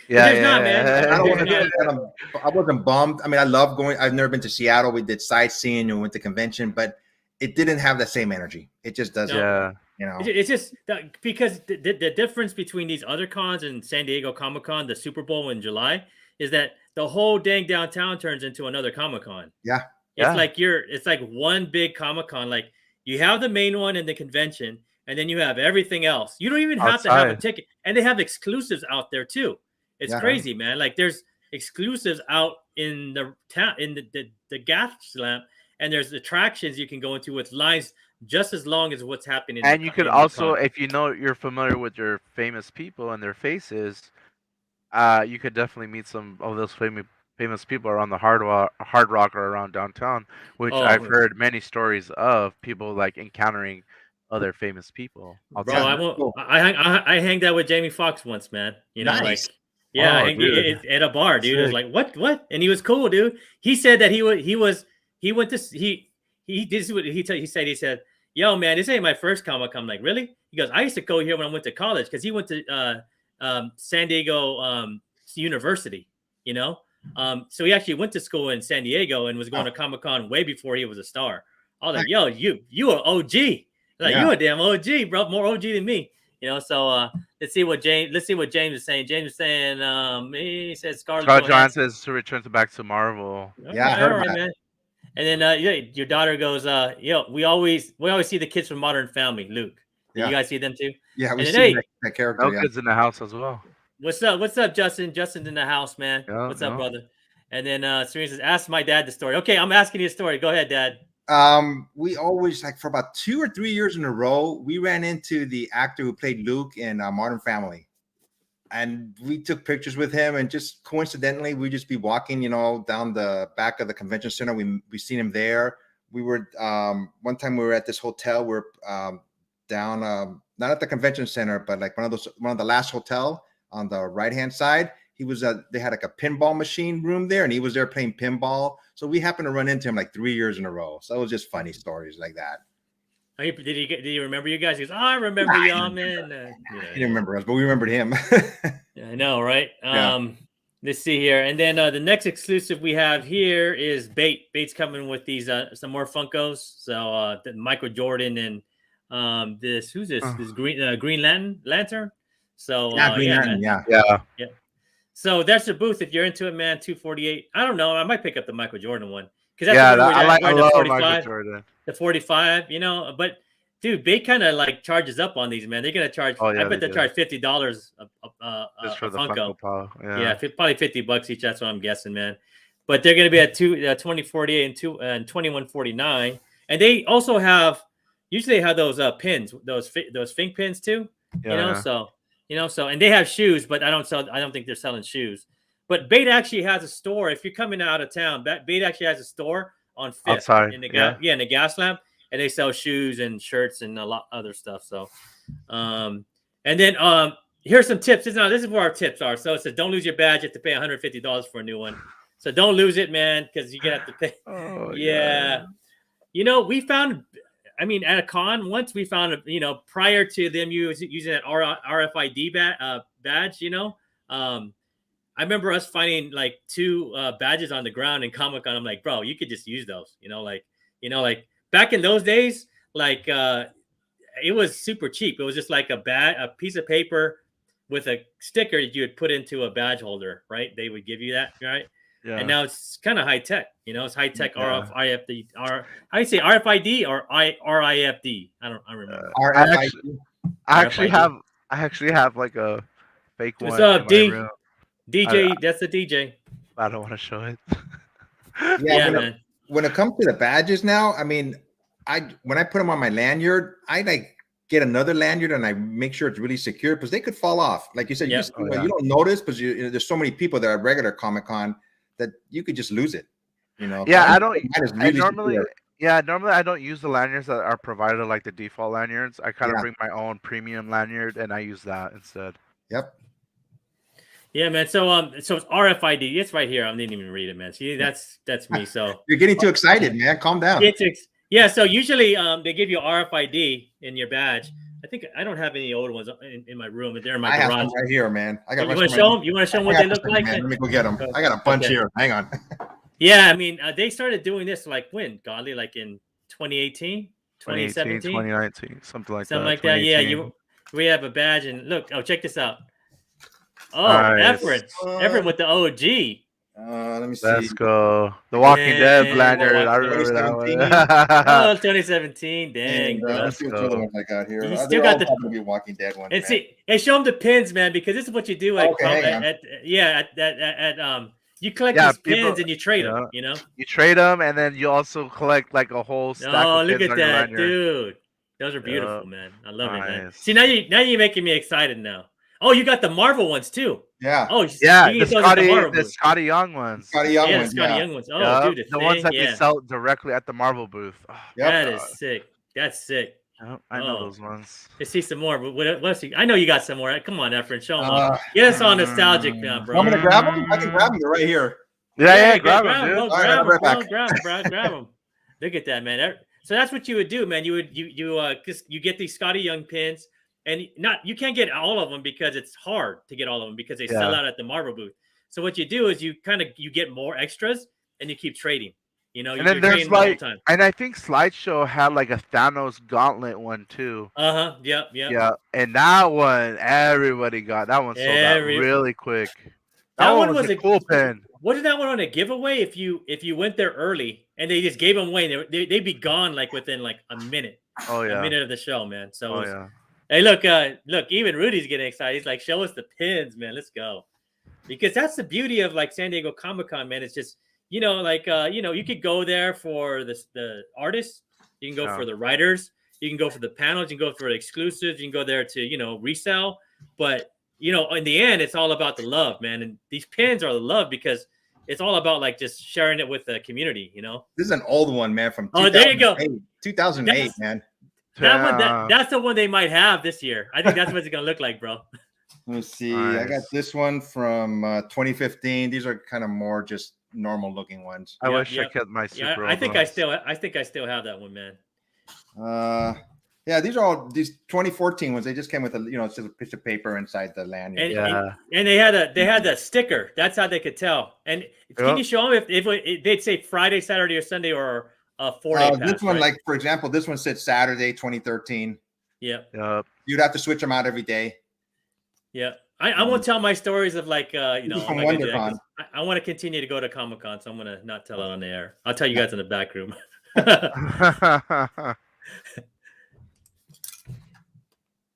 Yeah, there's not, man. I don't want to. I wasn't bummed. I mean, I love going. I've never been to Seattle. We did sightseeing and went to convention, but it didn't have the same energy. It just doesn't. Yeah. It's just because the difference between these other cons and San Diego Comic Con, the Super Bowl in July, is that the whole dang downtown turns into another Comic Con. Yeah. It's like one big Comic Con. Like you have the main one and the convention, and then you have everything else. You don't even have to have a ticket, and they have exclusives out there too. It's crazy, man. Like there's exclusives out in the town, in the gas lamp, and there's attractions you can go into with lines just as long as what's happening. And you could also, if you're familiar with your famous people and their faces, you could definitely meet some of those famous people around the Hard Rock or around downtown, which I've heard many stories of people like encountering other famous people. Bro, I hanged out with Jamie Foxx once, man. Nice. I hanged at a bar, dude. It was like, what? And he was cool, dude. He said that he said, yo, man, this ain't my first Comic-Con. I'm like, really? He goes, I used to go here when I went to college, because he went to San Diego University, so he actually went to school in San Diego and was going to Comic-Con way before he was a star. I was like, yo, you are OG. Like, you a damn OG, bro, more OG than me. So let's see what James is saying. James is saying he said Scarlett Johansson says to return back to Marvel. Yeah, I heard that. Man. And then your daughter goes, we always see the kids from Modern Family, Luke. You guys see them too? Yeah, we And then, see hey, that character. Yeah. Elkins in the house as well. what's up? What's up, Justin? Justin's in the house, man. Yeah, What's up, yeah. brother? And then Serena says, ask my dad the story. Okay, I'm asking you a story. Go ahead, Dad. We always, like, for about 2 or 3 years in a row, we ran into the actor who played Luke in Modern Family, and we took pictures with him. And just coincidentally, we'd just be walking, down the back of the convention center. We seen him there. We were one time we were at this hotel. We're down not at the convention center, but like one of the last hotel on the right hand side. He was they had like a pinball machine room there, and he was there playing pinball. So we happened to run into him like 3 years in a row. So it was just funny stories like that. Did he remember you guys? He goes, oh, I remember y'all, man. He didn't remember us, but we remembered him. Yeah, I know, right? Yeah. Let's see here. And then the next exclusive we have here is Bait. Bait's coming with these some more Funkos. So Michael Jordan and who's this? This Green Lantern. So yeah, Green Lantern, man. Yeah. So that's the booth. If you're into it, man, 248. I don't know. I might pick up the Michael Jordan one because I love Michael Jordan. The 45, But dude, Bait kind of like charges up on these, man. They're gonna charge. Oh, yeah, I bet they charge $50 just for the Funko. Funko. Yeah, probably $50 each. That's what I'm guessing, man. But they're gonna be at 2048 and 2149, and they also usually have those pins, those Fink pins too. So and they have shoes, but I don't think they're selling shoes. But Bait actually has a store. If you're coming out of town, Bait actually has a store on Fifth in the in the gas lamp, and they sell shoes and shirts and a lot other stuff. So, and then here's some tips. This is where our tips are. So it says don't lose your badge. You have to pay $150 for a new one. So don't lose it, man, because you're gonna have to pay. Oh, yeah. We found. I mean, at a con once we found, prior to them using that RFID badge, I remember us finding like 2 badges on the ground in Comic-Con. I'm like, bro, you could just use those, like back in those days, like it was super cheap. It was just like a piece of paper with a sticker you would put into a badge holder, right? They would give you that, right? Yeah. And now it's kind of high tech, it's high tech RFID. How do you say RFID or RIFD? I don't remember. RFID. I actually have like a fake one. What's up, D? DJ, that's the DJ. I don't want to show it. Yeah, man. When it comes to the badges now, I mean, when I put them on my lanyard, I like get another lanyard and I make sure it's really secure because they could fall off. Like you said, you don't notice because there's so many people that are regular Comic-Con that you could just lose it. Yeah, normally I don't use the lanyards that are provided like the default lanyards. I kind of bring my own premium lanyard and I use that instead. Yep. Yeah, man. So it's RFID. It's right here. I didn't even read it, man. See, that's me. So you're getting too excited, man. Calm down. Yeah. So usually they give you RFID in your badge. I think I don't have any old ones in my room, but they're in my garage. I have them right here, man. I got. You want to show them? You want to show them what they look like? Man. Let me go get them. I got a bunch here. Hang on. Yeah, I mean, they started doing this like when, Godly, like in 2018, 2017, 2019, something like that. Yeah, we have a badge, and look. Oh, check this out. Oh, nice. Efren with the OG. Let me see. Let's go. The Walking Dead lanyard. I remember that one. Oh, 2017. Dang. Let's see what other ones I got here. You still got the Walking Dead one. And see, and show them the pins, man, because this is what you do. Like, you collect these pins and you trade them. You trade them, and then you also collect like a whole stack. Oh, look at that, dude! Those are beautiful, man. I love it, man. See, now you're making me excited now. Oh, you got the Marvel ones too. Yeah. Oh, yeah. The Scotty Young ones. Scotty Young ones. Oh, dude, the ones that they sell directly at the Marvel booth. Oh, that is sick. That's sick. I know those ones. Let's see some more. But what I know you got some more. Come on, Efren, show them off. Get us all nostalgic now, bro. I'm gonna grab them. I can grab them. They're right here. Yeah, grab them, dude. Grab them. Look at that, man. So that's what you would do, man. You get these Scotty Young pins. And you can't get all of them because it's hard to get all of them because they sell out at the Marvel booth. So what you do is you get more extras and you keep trading. And then there's like, and I think Slideshow had like a Thanos gauntlet one too. Yep. Yeah, and that one everybody got. That one sold out really quick. That one was a cool pin. Wasn't that one on a giveaway? If you went there early and they just gave them away, they'd be gone like within like a minute. Oh yeah, a minute of the show, man. So Hey, look, even Rudy's getting excited. He's like, show us the pins, man. Let's go. Because that's the beauty of like San Diego Comic-Con, man. It's just, you could go there for the artists, you can go for the writers, you can go for the panels, you can go for the exclusives, you can go there to, resell. But in the end, it's all about the love, man. And these pins are the love because it's all about like just sharing it with the community, This is an old one, man, from there you go. 2008, man. That's the one they might have this year. I think that's what it's gonna look like, bro. Let me see. Nice. I got this one from 2015. These are kind of more just normal looking ones. I wish I kept my super. I think I still have that one, man. Yeah, these are all these 2014 ones. They just came with it's just a piece of paper inside the lanyard. And they had that sticker. That's how they could tell. And can you show them if they'd say Friday, Saturday, or Sunday, or 4-day pass, this one, right? like for example, this one said Saturday 2013. Yep. You'd have to switch them out every day. Yeah. I won't tell my stories of like from WonderCon. I want to continue to go to Comic-Con, so I'm gonna not tell it on the air. I'll tell you guys in the back room.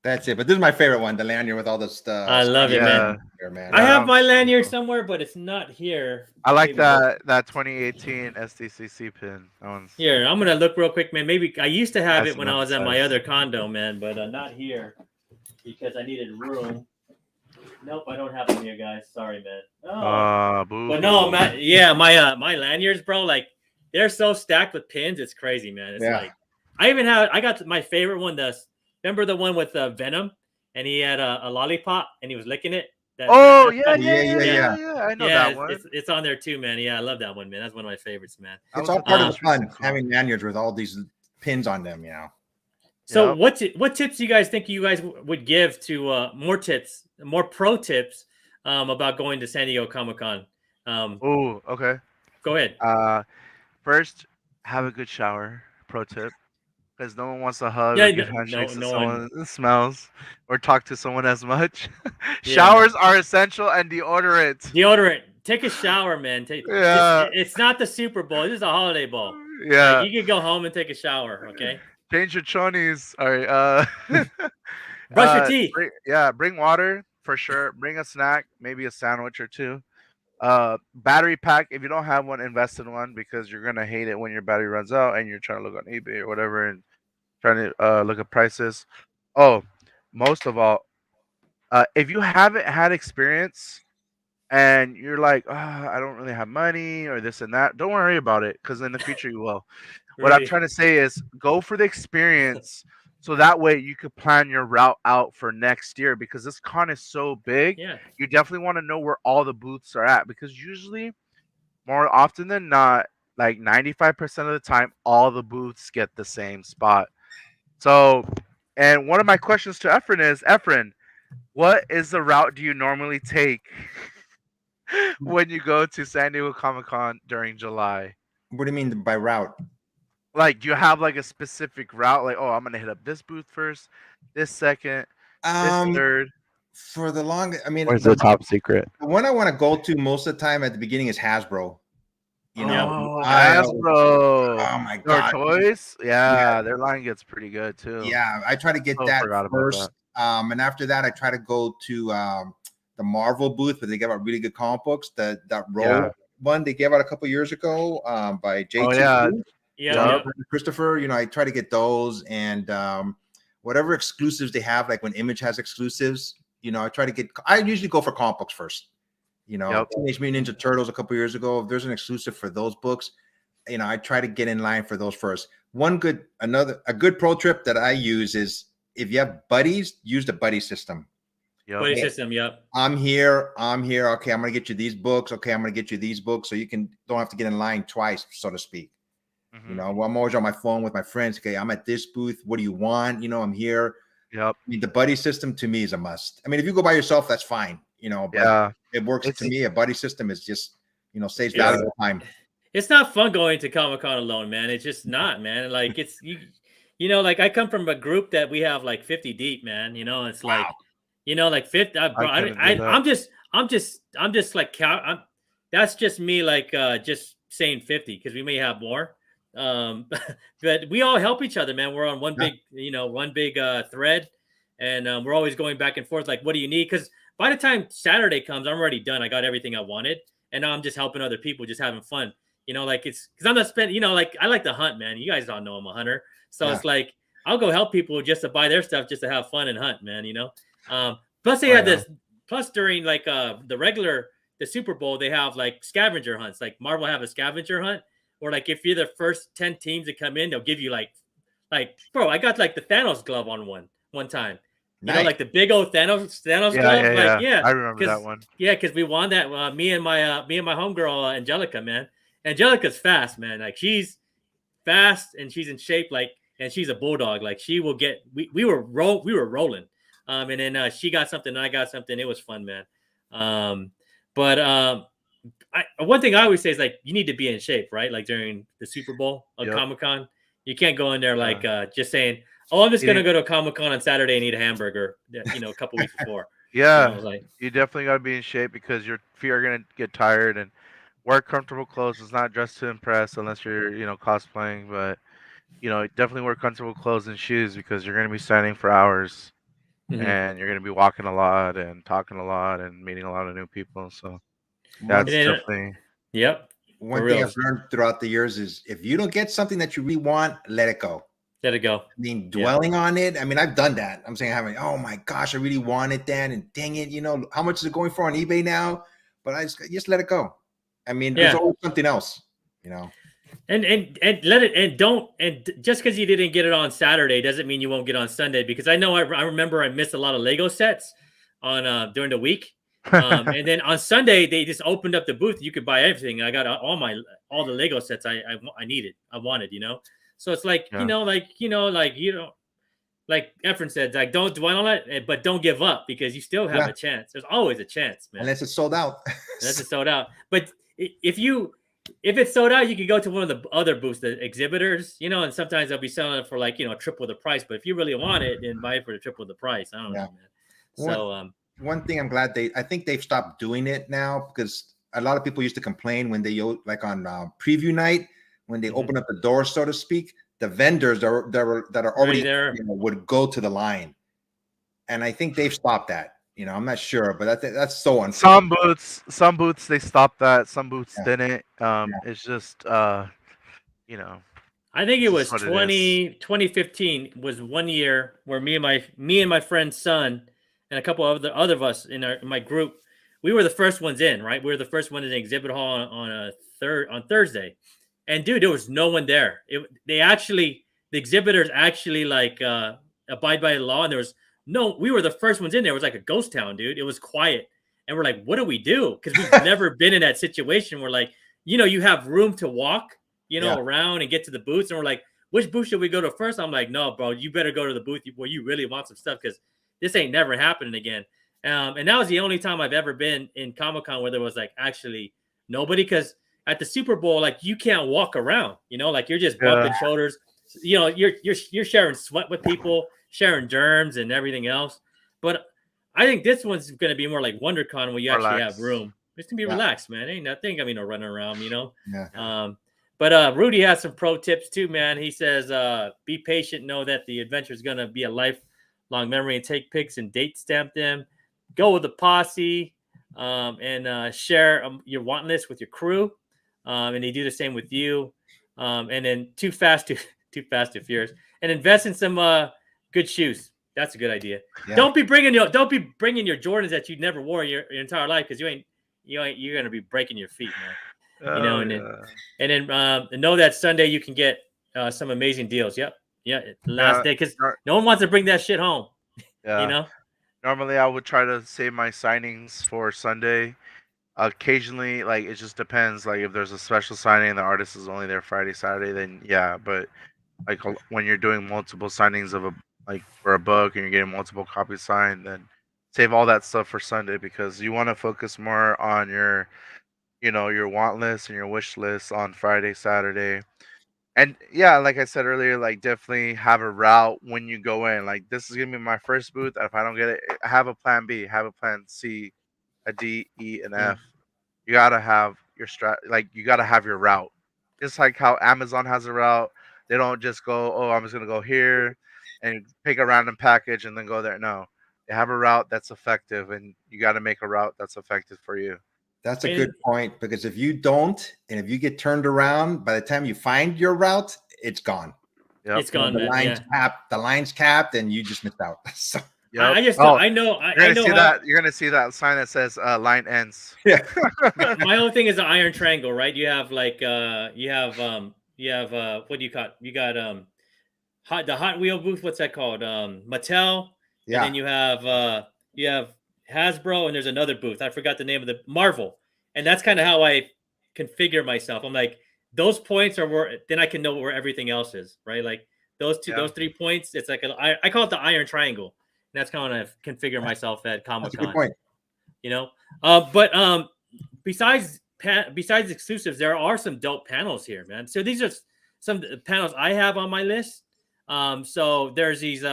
That's it. But this is my favorite one, the lanyard with all the stuff. I love it, man. I have my lanyard somewhere, but it's not here. I like that 2018 SDCC pin. That one's... Here, I'm gonna look real quick, man. Maybe I used to have it when I was at my other condo, man, but not here because I needed room. Nope, I don't have them here, guys. Sorry, man. But no, man. Yeah, my lanyards, bro. Like they're so stacked with pins, it's crazy, man. It's like I got my favorite one. Remember the one with Venom, and he had a lollipop, and he was licking it. Yeah. I know that one. It's on there too, man. Yeah, I love that one, man. That's one of my favorites, man. It's all part of the fun having lanyards with all these pins on them, So what tips do you guys think you guys would give to more pro tips about going to San Diego Comic-Con? Okay. Go ahead. First, have a good shower. Pro tip. Because no one wants to hug or give handshakes to someone that smells or talk to someone as much. Showers are essential, and deodorant. Take a shower, man. It's not the Super Bowl. This is a holiday bowl. Yeah. Like, you can go home and take a shower, okay? Change your chonies. All right. Brush your teeth. Bring water for sure. Bring a snack, maybe a sandwich or two. Battery pack. If you don't have one, invest in one because you're gonna hate it when your battery runs out and you're trying to look on eBay or whatever and trying to look at prices. Most of all, if you haven't had experience and you're like, I don't really have money or this and that, don't worry about it because in the future you will. What I'm trying to say is go for the experience so that way you could plan your route out for next year because this con is so big. Yeah. You definitely want to know where all the booths are at because usually, more often than not, like 95% of the time, all the booths get the same spot. So, and one of my questions to Efren is, what is the route do you normally take when you go to San Diego Comic-Con during July? What do you mean by route? Like, do you have like a specific route? Like, I'm gonna hit up this booth first, this second, this third. For the long, where's the top secret? The one I want to go to most of the time at the beginning is Hasbro. Hasbro. Oh my god, toys. Yeah, their line gets pretty good too. Yeah, I try to get that first. And after that, I try to go to the Marvel booth, but they give out really good comic books. That Rogue one they gave out a couple years ago by JT. Christopher. I try to get those and whatever exclusives they have, like when Image has exclusives. I usually go for comic books first. Teenage Mutant Ninja Turtles a couple years ago. If there's an exclusive for those books, I try to get in line for those first. A good pro trip that I use is if you have buddies, use the buddy system. Buddy system, yep. I'm here. Okay, I'm gonna get you these books. Okay, I'm gonna get you these books, so you don't have to get in line twice, so to speak. Mm-hmm. I'm always on my phone with my friends. Okay, I'm at this booth. What do you want? I'm here. Yep. The buddy system to me is a must. If you go by yourself, that's fine. But it works to me. A buddy system is just, saves valuable time. It's not fun going to Comic-Con alone, man. It's just not, man. Like it's like I come from a group that we have like 50 deep, man. It's like, like 50. I'm just like that's just me, like just saying 50 because we may have more. But we all help each other, man. We're on one big thread, and we're always going back and forth. Like, what do you need? Because by the time Saturday comes, I'm already done. I got everything I wanted, and now I'm just helping other people, just having fun. Like it's because I'm not spending. Like I like to hunt, man. You guys all know I'm a hunter, so it's like I'll go help people just to buy their stuff, just to have fun and hunt, man. Plus they had this. Plus during like the Super Bowl, they have like scavenger hunts. Like Marvel have a scavenger hunt, or like if you're the first 10 teams that come in, they'll give you like bro, I got like the Thanos glove on one time. Nice. Like the big old Thanos glove. I remember that one. Yeah, because we won that. Me and my homegirl Angelica, man. Angelica's fast, man. Like she's fast and she's in shape. Like, and she's a bulldog. Like she will get. We were rolling. And then she got something and I got something. It was fun, man. One thing I always say is like you need to be in shape, right? Like during the Super Bowl or Comic-Con, you can't go in there like just saying, "Oh, I'm just gonna go to a Comic-Con on Saturday and eat a hamburger," a couple weeks before. Yeah, you definitely got to be in shape because your feet are gonna get tired, and wear comfortable clothes. It's not dressed to impress unless you're cosplaying, but definitely wear comfortable clothes and shoes because you're gonna be standing for hours, and you're gonna be walking a lot and talking a lot and meeting a lot of new people. So that's definitely one thing I've learned throughout the years is if you don't get something that you really want, let it go. Let it go. I mean, dwelling on it. I mean, I've done that. I'm saying, oh my gosh, I really wanted that, and dang it, how much is it going for on eBay now? But I just let it go. I mean, there's always something else, And let it, and don't, and just because you didn't get it on Saturday doesn't mean you won't get on Sunday. Because I know I remember I missed a lot of Lego sets on during the week. And then on Sunday they just opened up the booth. You could buy everything. I got all the Lego sets I needed, I wanted, So it's like, like Efren said, like don't dwell on it, but don't give up because you still have a chance. There's always a chance, man. Unless it's sold out. Unless it's sold out. But if it's sold out, you can go to one of the other booths, the exhibitors, and sometimes they'll be selling it for like, triple the price. But if you really want it, then buy it for the triple the price. I don't know, man. So one thing I'm glad I think they've stopped doing it now because a lot of people used to complain when they like on preview night when they open up the door, so to speak, the vendors that are already there would go to the line, and I think they've stopped that. I'm not sure, but that's so unfair. Some booths they stopped that, some booths didn't. It's just I think it was 2015 was 1 year where me and my friend's son and a couple of other of us in my group, we were the first ones in, right? We were the first one in the exhibit hall on Thursday. And dude, there was no one there. The exhibitors actually like abide by the law, and we were the first ones in there. It was like a ghost town, dude. It was quiet. And we're like, what do we do? Because we've never been in that situation where like, you have room to walk, around and get to the booths. And we're like, which booth should we go to first? I'm like, no, bro, you better go to the booth where you really want some stuff because this ain't never happening again. And that was the only time I've ever been in Comic-Con where there was like actually nobody, because at the Super Bowl, like you can't walk around, like you're just bumping shoulders. You're sharing sweat with people, sharing germs and everything else. But I think this one's going to be more like WonderCon where you actually have room. It's going to be relaxed, man. Ain't nothing, running around, But Rudy has some pro tips too, man. He says, be patient, know that the adventure is going to be a lifelong memory, and take pics and date stamp them. Go with the posse and share your want list with your crew. And they do the same with you. And then too fast to furious, and invest in some good shoes. That's a good idea. Yeah. Don't be bringing your Jordans that you never wore your entire life, because you're gonna be breaking your feet, man. And then know that Sunday you can get some amazing deals. Yep. Yeah, last day, because no one wants to bring that shit home. Yeah. Normally I would try to save my signings for Sunday. Occasionally, like it just depends. Like if there's a special signing and the artist is only there Friday, Saturday, then yeah. But like when you're doing multiple signings of for a book and you're getting multiple copies signed, then save all that stuff for Sunday, because you want to focus more on your want list and your wish list on Friday, Saturday. And yeah, like I said earlier, like definitely have a route when you go in. Like this is gonna be my first booth. If I don't get it, have a plan B, have a plan C, a D, E, and F. You gotta have your you gotta have your route. Just like how Amazon has a route. They don't just go, oh, I'm just gonna go here. and pick a random package and then go there. No, they have a route that's effective, and you got to make a route that's effective for you. That's a good point, because if you don't, and if you get turned around, by the time you find your route, it's gone. Yep. It's gone, the man. line's capped. The line's capped, and you just missed out. So, yep. I just, oh, I know, you're I gonna know see how, that. You're gonna see that sign that says line ends. yeah. my whole thing is the iron triangle, right? You have like, what do you call it? You got the Hot Wheel booth. What's that called? Mattel. Yeah. And then you have Hasbro, and there's another booth. I forgot the name of the Marvel. And that's kind of how I configure myself. I'm like, those points are where then I can know where everything else is, right? Like those 3 points. It's like I call it the iron triangle. And that's kind of configure myself at Comic-Con. That's a good point. You know, but besides exclusives, there are some dope panels here, man. So these are some panels I have on my list. So there's these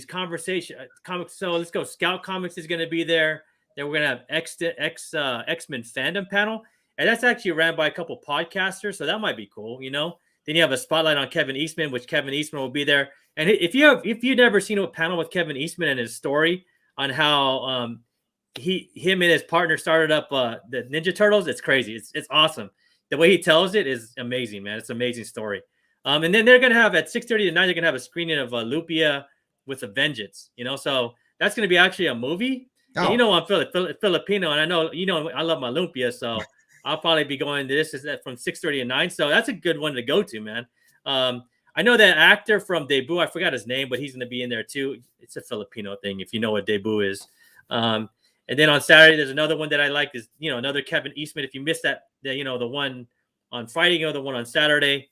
conversation comics. So let's go. Scout Comics is going to be there. Then we're going to have X-Men fandom panel, and that's actually ran by a couple podcasters. So that might be cool, you know. Then you have a spotlight on Kevin Eastman, which Kevin Eastman will be there. And if you've never seen a panel with Kevin Eastman and his story on how him and his partner started up the Ninja Turtles, it's crazy. It's awesome. The way he tells it is amazing, man. It's an amazing story. And then they're gonna have at 6:30 tonight. They're gonna have a screening of Lupia with a Vengeance. You know, so that's gonna be actually a movie. Oh. And you know, I'm Filipino, and I know I love my lumpia, so I'll probably be going to this from 6:30 to 9. So that's a good one to go to, man. I know that actor from Debut. I forgot his name, but he's gonna be in there too. It's a Filipino thing, if you know what Debut is. And then on Saturday, there's another one that I like is another Kevin Eastman. If you missed that, the one on Friday, the one on Saturday.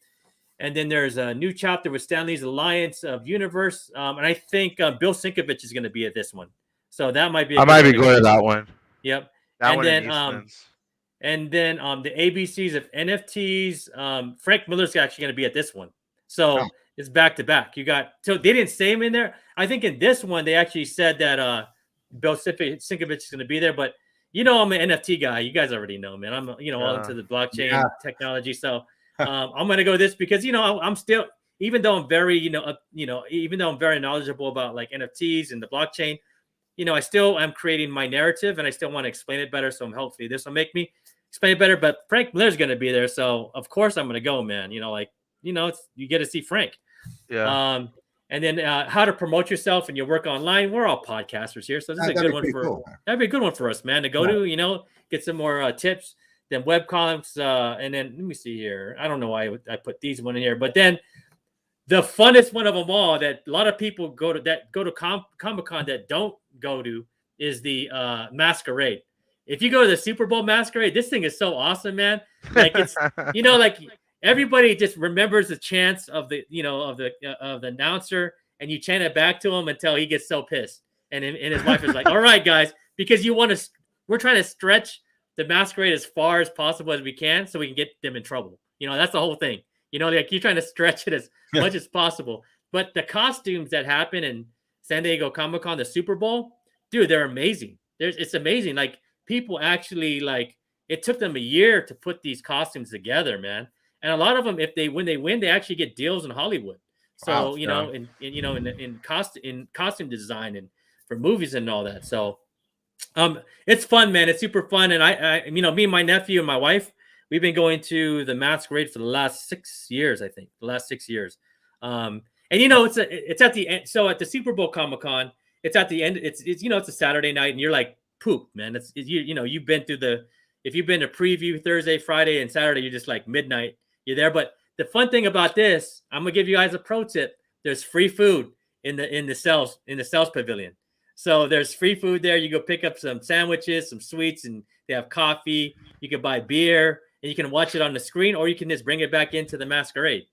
And then there's a new chapter with Stan Lee's Alliance of Universe. And I think Bill Sienkiewicz is going to be at this one. So that might be. I might be going to that one. Yep. That and one then the ABCs of NFTs. Frank Miller's actually going to be at this one. So it's back to back. So they didn't say him in there. I think in this one they actually said that Bill Sienkiewicz is going to be there. But I'm an NFT guy. You guys already know, man. I'm all into the blockchain technology. So. I'm going to go this because, I'm still, even though I'm very, even though I'm very knowledgeable about like NFTs and the blockchain, I still am creating my narrative and I still want to explain it better. So hopefully this will make me explain it better. But Frank Miller's going to be there. So of course I'm going to go, man. You get to see Frank. Yeah. And then how to promote yourself and your work online. We're all podcasters here. So this is a good one that'd be a good one for us, man, to go to, get some more tips. Then webcomics, and then let me see here. I don't know why I put these one in here, but then the funnest one of them all that a lot of people go to Comic-Con that don't go to is the masquerade. If you go to the Super Bowl masquerade, this thing is so awesome, man. Like it's like everybody just remembers the chants of the of the announcer, and you chant it back to him until he gets so pissed, and his wife is like, "All right, guys, because we're trying to stretch the masquerade as far as possible as we can so we can get them in trouble. That's the whole thing. Like you're trying to stretch it as much as possible. But the costumes that happen in San Diego Comic-Con, the Super Bowl, dude, they're amazing. It's amazing. Like people actually it took them a year to put these costumes together, man. And a lot of them, when they win, they actually get deals in Hollywood. So, in costume design and for movies and all that. So, it's fun, man. It's super fun. And I me and my nephew and my wife, we've been going to the masquerade for the last 6 years, I think. The last 6 years. And it's at the end. So at the Super Bowl Comic-Con, it's at the end. It's it's a Saturday night, and you're like poop, man. You've been through if you've been to preview Thursday, Friday, and Saturday, you're just like midnight. You're there. But the fun thing about this, I'm gonna give you guys a pro tip. There's free food in the sales pavilion. So there's free food there. You go pick up some sandwiches, some sweets, and they have coffee. You can buy beer, and you can watch it on the screen, or you can just bring it back into the masquerade.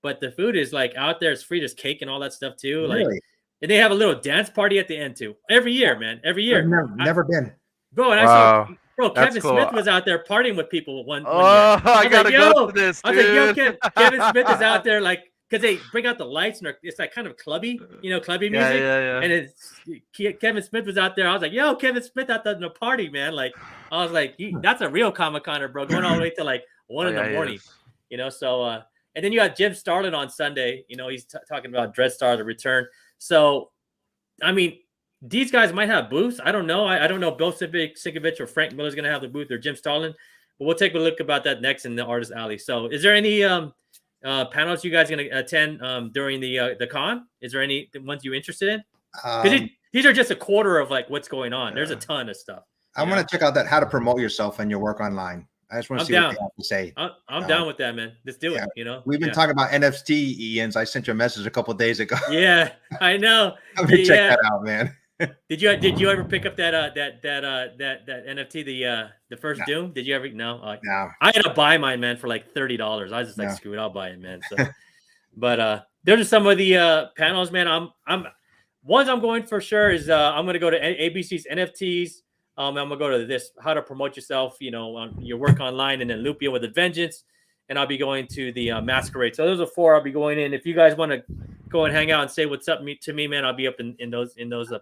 But the food is out there. It's free. There's cake and all that stuff too. Really? And they have a little dance party at the end too. Every year, man. Every year. I've never been. Bro, and I saw Kevin Smith was out there partying with people one year. I gotta go to this, dude. I was like, Kevin Smith is out there because they bring out the lights and it's kind of clubby, clubby music. Yeah. And Kevin Smith was out there. I was like, yo, Kevin Smith out there in the party, man. I was like, that's a real Comic-Coner, bro, going all the way to 1 in the morning. So And then you got Jim Starlin on Sunday. You know, he's talking about Dreadstar, the return. So, I mean, these guys might have booths. I don't know. I don't know if Bill Sikovich or Frank Miller's going to have the booth or Jim Starlin. But we'll take a look about that next in the Artist Alley. So is there any panels you guys going to attend during the con? Is there any ones you're interested in? Because these are just a quarter of like what's going on. There's a ton of stuff. I want to check out that how to promote yourself and your work online. I just want to see what they have to say. I'm down with that, man. Let's do it. You know, we've been talking about NFT, Ian's. I sent you a message a couple of days ago. Yeah, I know. I'm gonna check that out, man. Did you ever pick up that NFT, the first Doom? Did you ever? No. No. I had to buy mine, man, for like $30. I was just like, screw it, I'll buy it, man. So, but those are some of the panels, man. I'm ones I'm going for sure is I'm gonna go to ABC's NFTs. I'm gonna go to this how to promote yourself, you know, on your work online, and then Lupia with a Vengeance, and I'll be going to the Masquerade. So those are 4 I'll be going in. If you guys want to go and hang out and say what's up to me, man, I'll be up in those panels.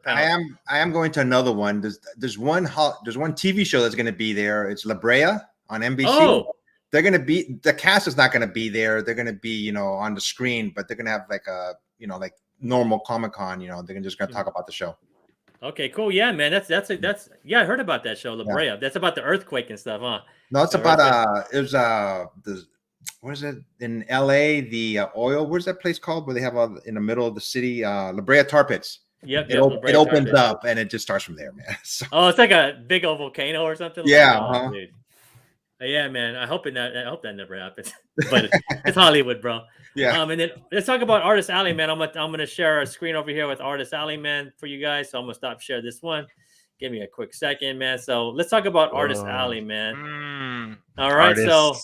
I am going to another one. There's one TV show that's going to be there. It's La Brea on NBC. Oh. They're going to be, the cast is not going to be there. They're going to be, you know, on the screen, but they're going to have like a, you know, like normal Comic-Con, you know, they're just going to talk about the show. Okay, cool. Yeah, man. That's yeah, I heard about that show, La Brea. That's about the earthquake and stuff, huh? No, it's about it was what is it in LA? The oil. Where's that place called where they have in the middle of the city? La Brea Tar Pits. Yep. It opens up and it just starts from there, man. So. Oh, it's like a big old volcano or something. Yeah. Like, dude. Yeah, man. I hope that never happens. But it's Hollywood, bro. Yeah. And then let's talk about Artist Alley, man. I'm gonna share a screen over here with Artist Alley, man, for you guys. So I'm gonna stop share this one. Give me a quick second, man. So let's talk about Artist Alley, man. All right, so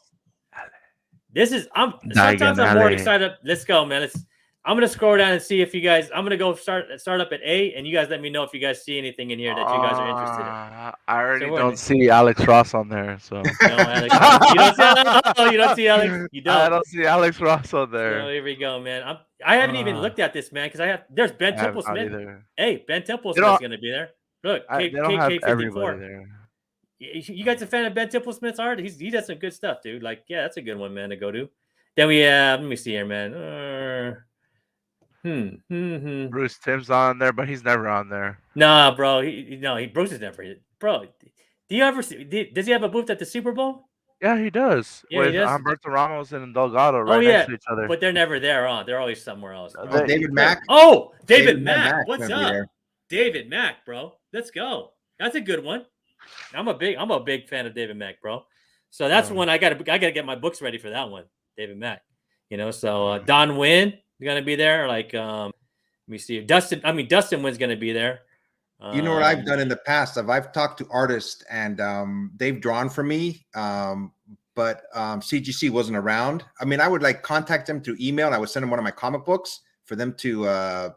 this is sometimes I'm more excited. Let's go, man. I'm gonna scroll down and see if you guys. I'm gonna go start up at A, and you guys let me know if you guys see anything in here that you guys are interested in. I already don't see Alex Ross on there, so no, Alex Ross. You don't see Alex. Oh, you don't see Alex. You don't. I don't see Alex Ross on there. So here we go, man. I haven't even looked at this, man, because there's Ben Temple-Smith. Hey, Ben Temple-Smith's gonna be there. Look, they don't have everybody there. You guys a fan of Ben Temple-Smith's art? He does some good stuff, dude. Like, yeah, that's a good one, man, to go to. Then we have, let me see here, man. Bruce Timm's on there, but he's never on there. Nah, bro. Bruce is never. Bro, do you ever see? Does he have a booth at the Super Bowl? Yeah, he does. Yeah, with he does. Humberto Ramos and Delgado next to each other. But they're never there, huh? They're always somewhere else. Oh, David Mack. Oh, David Mack. What's up? There. David Mack, bro. Let's go. That's a good one. I'm a big fan of David Mack, bro. So that's one I gotta get my books ready for that one. David Mack. You know, so Don Wynn gonna be there. Like let me see. Dustin Wynn's gonna be there. You know what I've done in the past? I've talked to artists and they've drawn for me. But CGC wasn't around. I mean, I would like contact them through email and I would send them one of my comic books for them to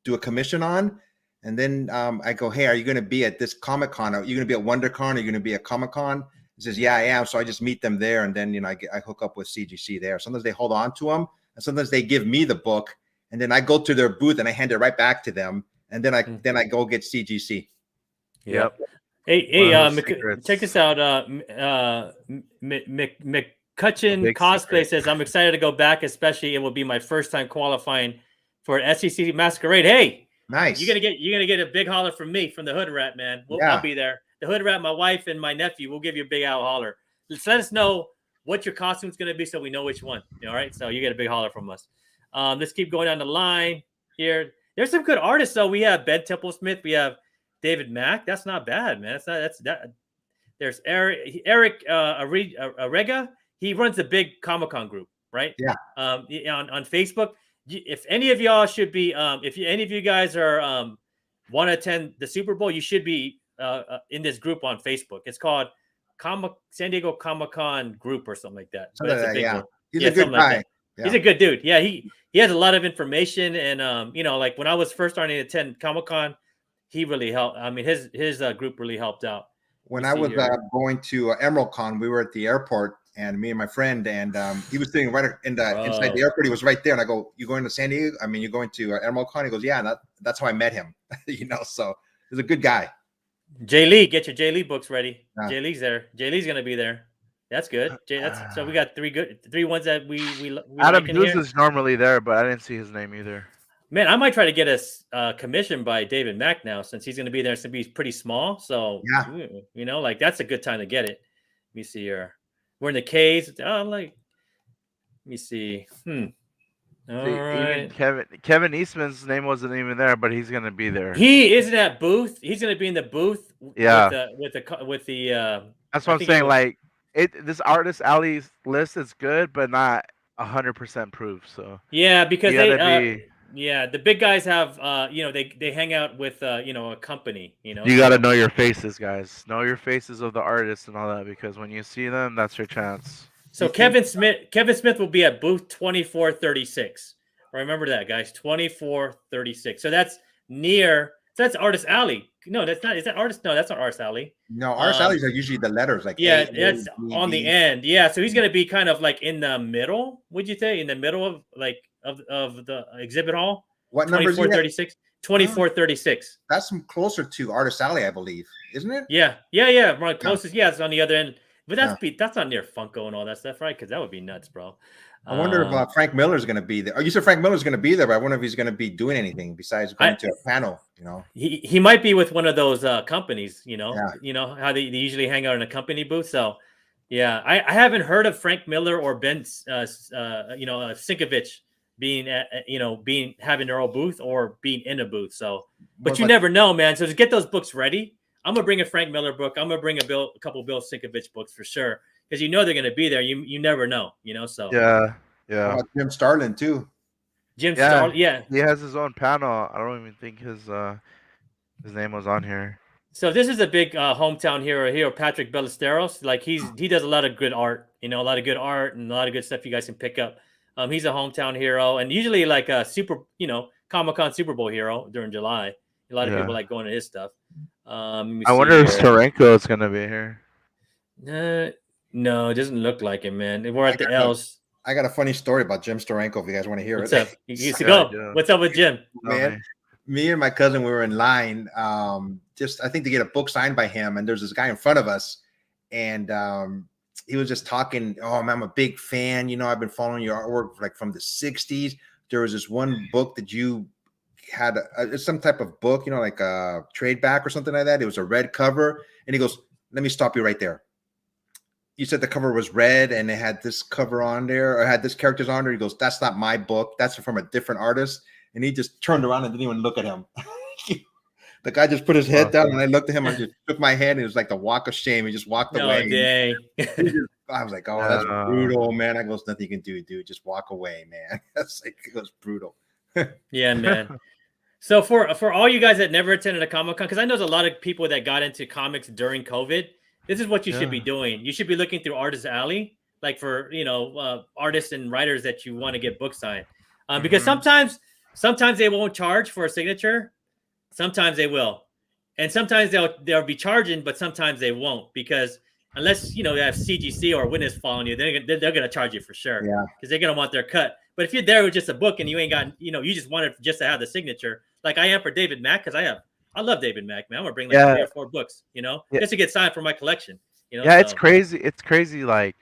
do a commission on. And then I go, hey, are you going to be at this Comic-Con? Are you going to be at WonderCon? Are you going to be at Comic-Con? He says, yeah, I am. So I just meet them there. And then, I hook up with CGC there. Sometimes they hold on to them. And sometimes they give me the book. And then I go to their booth and I hand it right back to them. And then I go get CGC. Yep. Hey, check this out. McCutcheon Cosplay says, I'm excited to go back, especially it will be my first time qualifying for SDCC Masquerade. Hey, nice. You're gonna get a big holler from me, from the Hoodrat, man. I'll be there. The Hoodrat, my wife and my nephew, will give you a big out holler. Just let us know what your costume's gonna be so we know which one. All right. So you get a big holler from us. Let's keep going down the line here. There's some good artists though. We have Ben Temple-Smith, we have David Mack. That's not bad, man. There's Eric Arega. He runs the big Comic-Con group, right? Yeah. On Facebook. If any of y'all should be, any of you guys are want to attend the Super Bowl, you should be in this group on Facebook. It's called San Diego Comic-Con Group or something like that. But it's a big one. He's a good guy. Yeah. He's a good dude. Yeah, he has a lot of information, and like when I was first starting to attend Comic-Con, he really helped. I mean, his group really helped out. When I was going to Emerald Con, we were at the airport, and me and my friend, and he was sitting right inside the airport. He was right there, and I go, "You going to San Diego? I mean, you're going to Emerald Con?" He goes, "Yeah." And that's how I met him. So he's a good guy. Jay Lee, get your Jay Lee books ready. Yeah. Jay Lee's there. Jay Lee's gonna be there. That's good. So we got three ones that we Adam like in Hughes here. is normally there, but I didn't see his name either. Man, I might try to get us commissioned by David Mack now, since he's going to be there. It's going to be pretty small, so Yeah. you know, like that's a good time to get it. Let me see here. We're in the K's. Oh, like, let me see. All See, right. even Kevin Eastman's name wasn't even there, but he's gonna be there. He is in that booth. He's going to be in the booth. Yeah. With the. That's what I'm saying. Like this artist alley list is good, but not 100% proof. So Yeah, because you they gotta be. yeah, the big guys have you know, they hang out with you know, a company, you know. You gotta know your faces, guys. Know your faces of the artists and all that, because when you see them, that's your chance. So Kevin Smith will be at booth 2436. Remember that, guys. 2436. So that's near. So that's Artist Alley. No, that's not. Is that Artist? No, that's not Artist Alley. No, artist alleys are usually the letters, like Yeah, A, that's B, on the D. end. Yeah, so he's gonna be kind of like in the middle. Would you say in the middle of like of the exhibit hall? What number is he at? 2436. 2436. That's closer to artist alley, I believe, isn't it? Yeah. Right closest. Yeah, it's on the other end. But that's not near Funko and all that stuff, right? Because that would be nuts, bro. I wonder if Frank Miller's going to be there. Oh, you said Frank Miller's going to be there, but I wonder if he's going to be doing anything besides going to a panel. You know, he might be with one of those companies. You know, Yeah. you know how they usually hang out in a company booth. So, yeah, I haven't heard of Frank Miller or Ben, Sinkovich being having their own booth or being in a booth. So, but you never know, man. So to get those books ready, I'm gonna bring a Frank Miller book. I'm gonna bring a couple Bill Sinkovich books for sure, because you know they're gonna be there. You never know, you know. So yeah. How about Jim Starlin too. Starlin, he has his own panel. I don't even think his name was on here. So this is a big hometown hero, Patrick Ballesteros. Like he does a lot of good art, you know, a lot of good art and a lot of good stuff you guys can pick up. He's a hometown hero, and usually like a Comic-Con Super Bowl hero during July. A lot of people like going to his stuff. I wonder if Steranko is gonna be here. No, it doesn't look like it, man. We're at the L's. I got a funny story about Jim Steranko if you guys want to hear What's it. Up? You used to go. Yeah. What's up with Jim? Man, me and my cousin, we were in line, just I think to get a book signed by him, and there's this guy in front of us, and he was just talking. Oh man, I'm a big fan. You know, I've been following your artwork like from the '60s. There was this one book that you had, some type of book, you know, like a trade back or something like that. It was a red cover, and he goes, "Let me stop you right there. You said the cover was red and it had this cover on there, or had this characters on there." He goes, "That's not my book. That's from a different artist." And he just turned around and didn't even look at him. The guy just put his head down, and I looked at him and just shook my head. And it was like the walk of shame. He just walked away. I was like, "Oh, that's brutal, man." I goes, "Nothing you can do, dude. Just walk away, man." That's like, it was brutal. Yeah, man. So for all you guys that never attended a Comic-Con, because I know there's a lot of people that got into comics during COVID, this is what you should be doing. You should be looking through Artist Alley, like for artists and writers that you want to get book signed, because sometimes they won't charge for a signature, sometimes they will, and sometimes they'll be charging, but sometimes they won't, because unless they have CGC or Witness following you, they're gonna charge you for sure, because they're gonna want their cut. But if you're there with just a book and you ain't got, you just wanted just to have the signature, like I am for David Mack, because I love David Mack, man. I'm gonna bring like 3 or 4 books, just to get signed for my collection. It's crazy. It's crazy. Like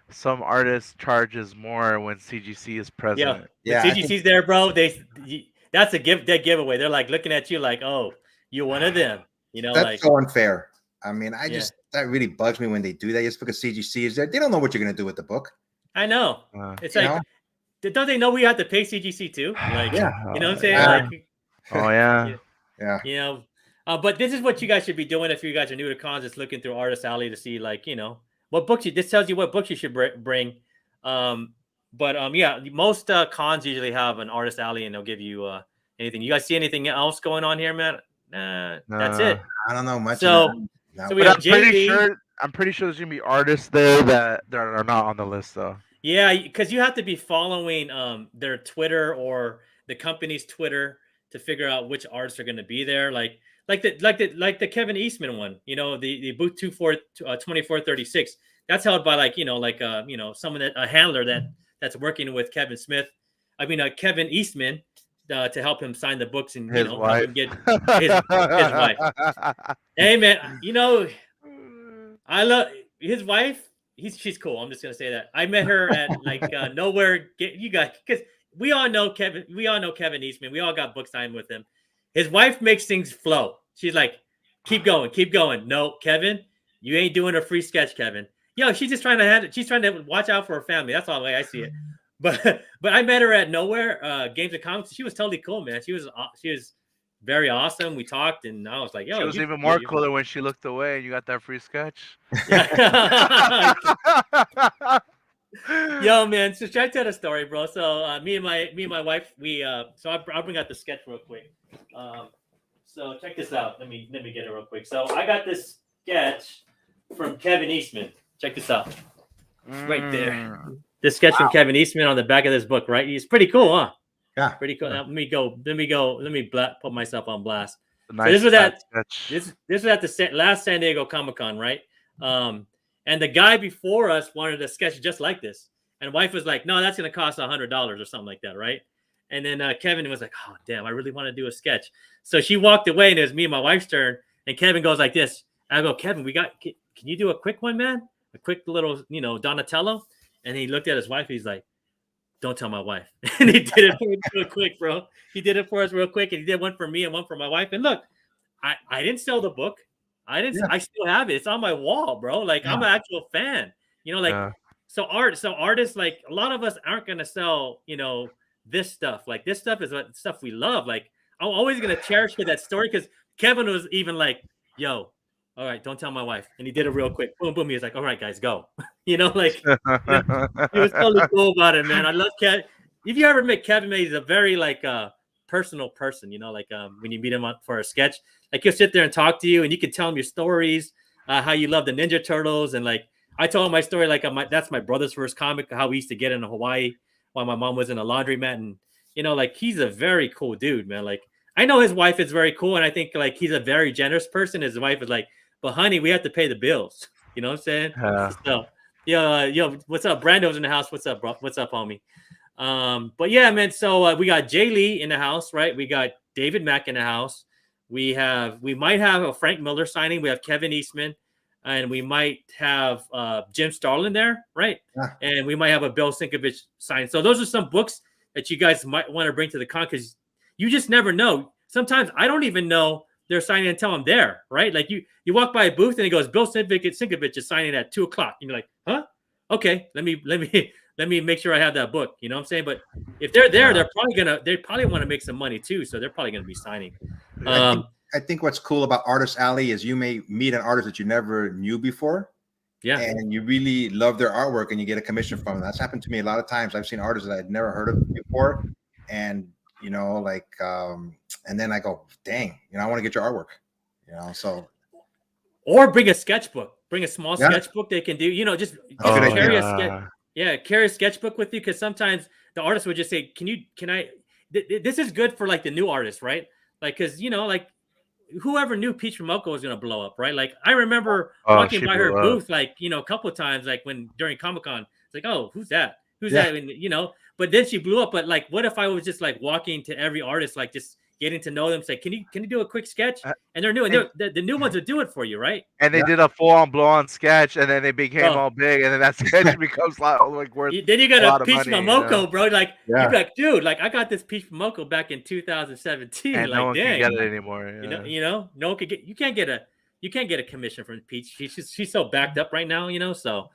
some artists charges more when CGC is present. Yeah. CGC's there, bro. That's a giveaway. They're like looking at you like, "Oh, you're one of them." That's like, so unfair. I mean, that really bugs me when they do that. Just because CGC is there, they don't know what you're gonna do with the book. I know. It's like, don't they know we have to pay CGC too? Like, you know what I'm saying? Like, oh yeah. But this is what you guys should be doing if you guys are new to cons. Just looking through Artist Alley to see, like, what books this tells you what books you should bring. Most cons usually have an Artist Alley, and they'll give you anything. You guys see anything else going on here, man? That's it. I don't know much. So we have I'm pretty sure there's gonna be artists there that are not on the list though. Yeah, because you have to be following their Twitter or the company's Twitter to figure out which artists are going to be there. Like the Kevin Eastman one, the booth 2436. That's held by someone a handler that's working with Kevin Smith. I mean, Kevin Eastman to help him sign the books and his wife. Help him get his wife. Hey man, I love his wife. she's cool. I'm just gonna say that. I met her at like nowhere. You guys, because we all know Kevin Eastman. We all got book signed with him. His wife makes things flow. She's like, keep going, keep going. No, Kevin, you ain't doing a free sketch, Kevin. Yo, she's just trying to she's trying to watch out for her family. That's all the way I see it. But I met her at nowhere, Games of Comics. She was totally cool, man. She was very awesome. We talked, and I was like, yo, she was even more cooler when she looked away and you got that free sketch. Yeah. Yo, man. So should I tell the story, bro? So me and my wife, we so I'll bring out the sketch real quick. So check this out. Let me get it real quick. So I got this sketch from Kevin Eastman. Check this out. Right there. This sketch from Kevin Eastman on the back of this book, right? He's pretty cool, huh? Yeah. Pretty cool. Now, let me put myself on blast. Nice so this was at sketch. this was at the last San Diego Comic-Con, right? And the guy before us wanted a sketch just like this. And wife was like, no, that's going to cost $100 or something like that, right? And then Kevin was like, oh, damn, I really want to do a sketch. So she walked away, and it was me and my wife's turn. And Kevin goes like this. I go, Kevin, can you do a quick one, man? A quick little, Donatello? And he looked at his wife. He's like, don't tell my wife. And he did it real quick, bro. He did it for us real quick. And he did one for me and one for my wife. And look, I didn't sell the book. I still have it. It's on my wall, bro. Like I'm an actual fan, so artists, like a lot of us aren't going to sell, this stuff. Like this stuff is what stuff we love. Like I'm always going to cherish that story. Cause Kevin was even like, yo, all right, don't tell my wife. And he did it real quick. Boom, boom. He was like, all right, guys, go. He was totally cool about it, man. I love Kevin. If you ever met Kevin, he's a very personal person, when you meet him for a sketch, like he'll sit there and talk to you and you can tell him your stories, how you love the Ninja Turtles. And like, I told him my story, that's my brother's first comic, how we used to get into Hawaii while my mom was in a laundromat. And, he's a very cool dude, man. Like, I know his wife is very cool. And I think he's a very generous person. His wife is like, but honey, we have to pay the bills. You know what I'm saying? So, yo, what's up? Brando's in the house. What's up, bro? What's up, homie? But yeah, man. So we got Jay Lee in the house, right? We got David Mack in the house. We might have a Frank Miller signing. We have Kevin Eastman, and we might have Jim Starlin there, right? Yeah. And we might have a Bill Sienkiewicz sign. So those are some books that you guys might want to bring to the con because you just never know. Sometimes I don't even know they're signing until I'm there, right? Like you walk by a booth and it goes, Bill Sienkiewicz is signing at 2:00. And you're like, huh? Okay, let me make sure I have that book. You know what I'm saying? But if they're there, they probably want to make some money too. So they're probably going to be signing. I think what's cool about Artist Alley is you may meet an artist that you never knew before. Yeah. And you really love their artwork and you get a commission from them. That's happened to me a lot of times. I've seen artists that I'd never heard of before. And, and then I go, dang, I want to get your artwork, so. Or bring a sketchbook, bring a small sketchbook they can do, just carry carry a sketchbook with you. Cause sometimes the artist would just say, this is good for the new artist, right? Cause whoever knew Peach Momoko was going to blow up, right? Like I remember walking by her booth, a couple of times, during Comic-Con, it's like, oh, who's that? Who's that? And, but then she blew up. But what if I was just walking to every artist, just getting to know them, say, can you do a quick sketch? And they're new, and the new ones will do it for you, right? And they did a full-on blow-on sketch, and then they became all big, and then that sketch becomes worth. Then you got a Peach Momoko, bro. You're like, dude, I got this Peach Momoko back in 2017. And no one can get it anymore. No one can get. You can't get a commission from Peach. She's so backed up right now, So,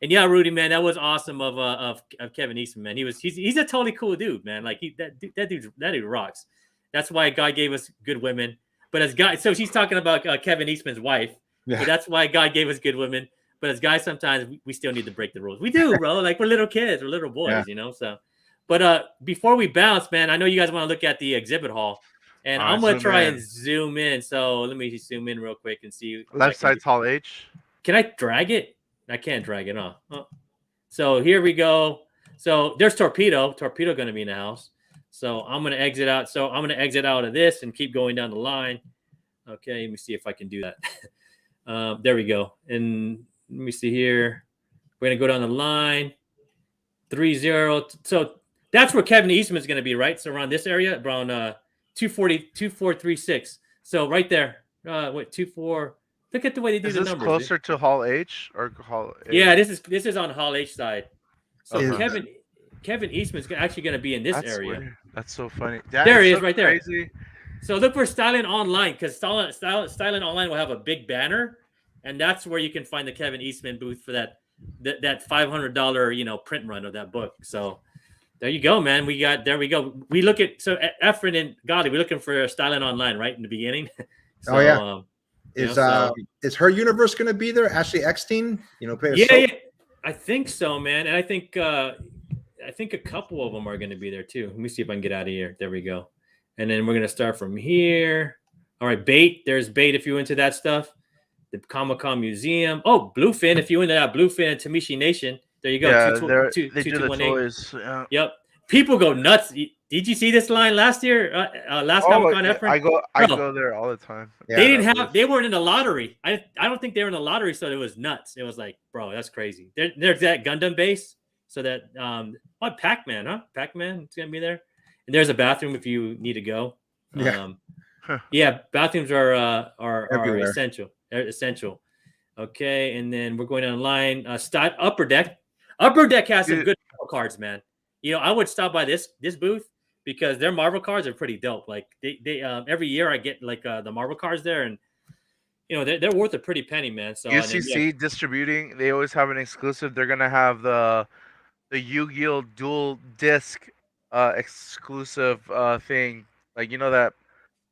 and yeah, Rudy, man, that was awesome of Kevin Eastman, man. He's a totally cool dude, man. That dude rocks. That's why God gave us good women. But as guys, so she's talking about Kevin Eastman's wife. Yeah. But that's why God gave us good women. But as guys, sometimes we still need to break the rules. We do, bro. We're little kids, we're little boys, So, but before we bounce, man, I know you guys want to look at the exhibit hall, and I'm gonna try and zoom in. So let me zoom in real quick and see. Left side's Hall H. Can I drag it? I can't drag it off. Oh. So here we go. So there's Torpedo going to be in the house. So I'm going to exit out. So I'm going to exit out of this and keep going down the line. Okay, let me see if I can do that. There we go. And let me see here. We're going to go down the line. 3-0. So that's where Kevin Eastman is going to be, right? So around this area, around 240, 2436. So right there. 24. Look at the way they do Is the this numbers. closer to Hall H or Hall A? Yeah, this is on Hall H side. So Uh-huh. Kevin Eastman's actually going to be in this That's area. weird. That's so funny. There he is, so right there. crazy. So look for Styling Online, because Styling Online will have a big banner, and that's where you can find the Kevin Eastman booth for that $500 print run of that book. So there you go, man. There we go. We look at Efren and Gotti. We're looking for Styling Online right in the beginning. So, oh yeah. Is her universe going to be there? Ashley Eckstein, yeah, I think so, man. And I think a couple of them are going to be there too. Let me see if I can get out of here. There we go. And then we're going to start from here. All right, Bait. There's Bait if you're into that stuff. The Comic-Con Museum. Oh, Bluefin. If you're into that, Bluefin and Tamishi Nation. There you go. Yeah, they do the 2218. toys. Yeah. Yep. People go nuts. Did you see this line last year? Last Comic-Con, Efren? I go there all the time. Yeah, they weren't in the lottery. I don't think they were in the lottery, so it was nuts. It was like, bro, that's crazy. There's that Gundam base. So that Pac-Man, huh? Pac-Man, it's gonna be there. And there's a bathroom if you need to go. Yeah. Yeah, bathrooms are Everywhere. essential. They're essential. Okay, and then we're going online. Upper Deck. Upper Deck has some good cards, man. I would stop by this booth because their Marvel cards are pretty dope. Like they every year I get like the Marvel cards there, and they're worth a pretty penny, man. So UCC distributing, they always have an exclusive. They're gonna have the Yu-Gi-Oh! Dual Disc exclusive thing. Like that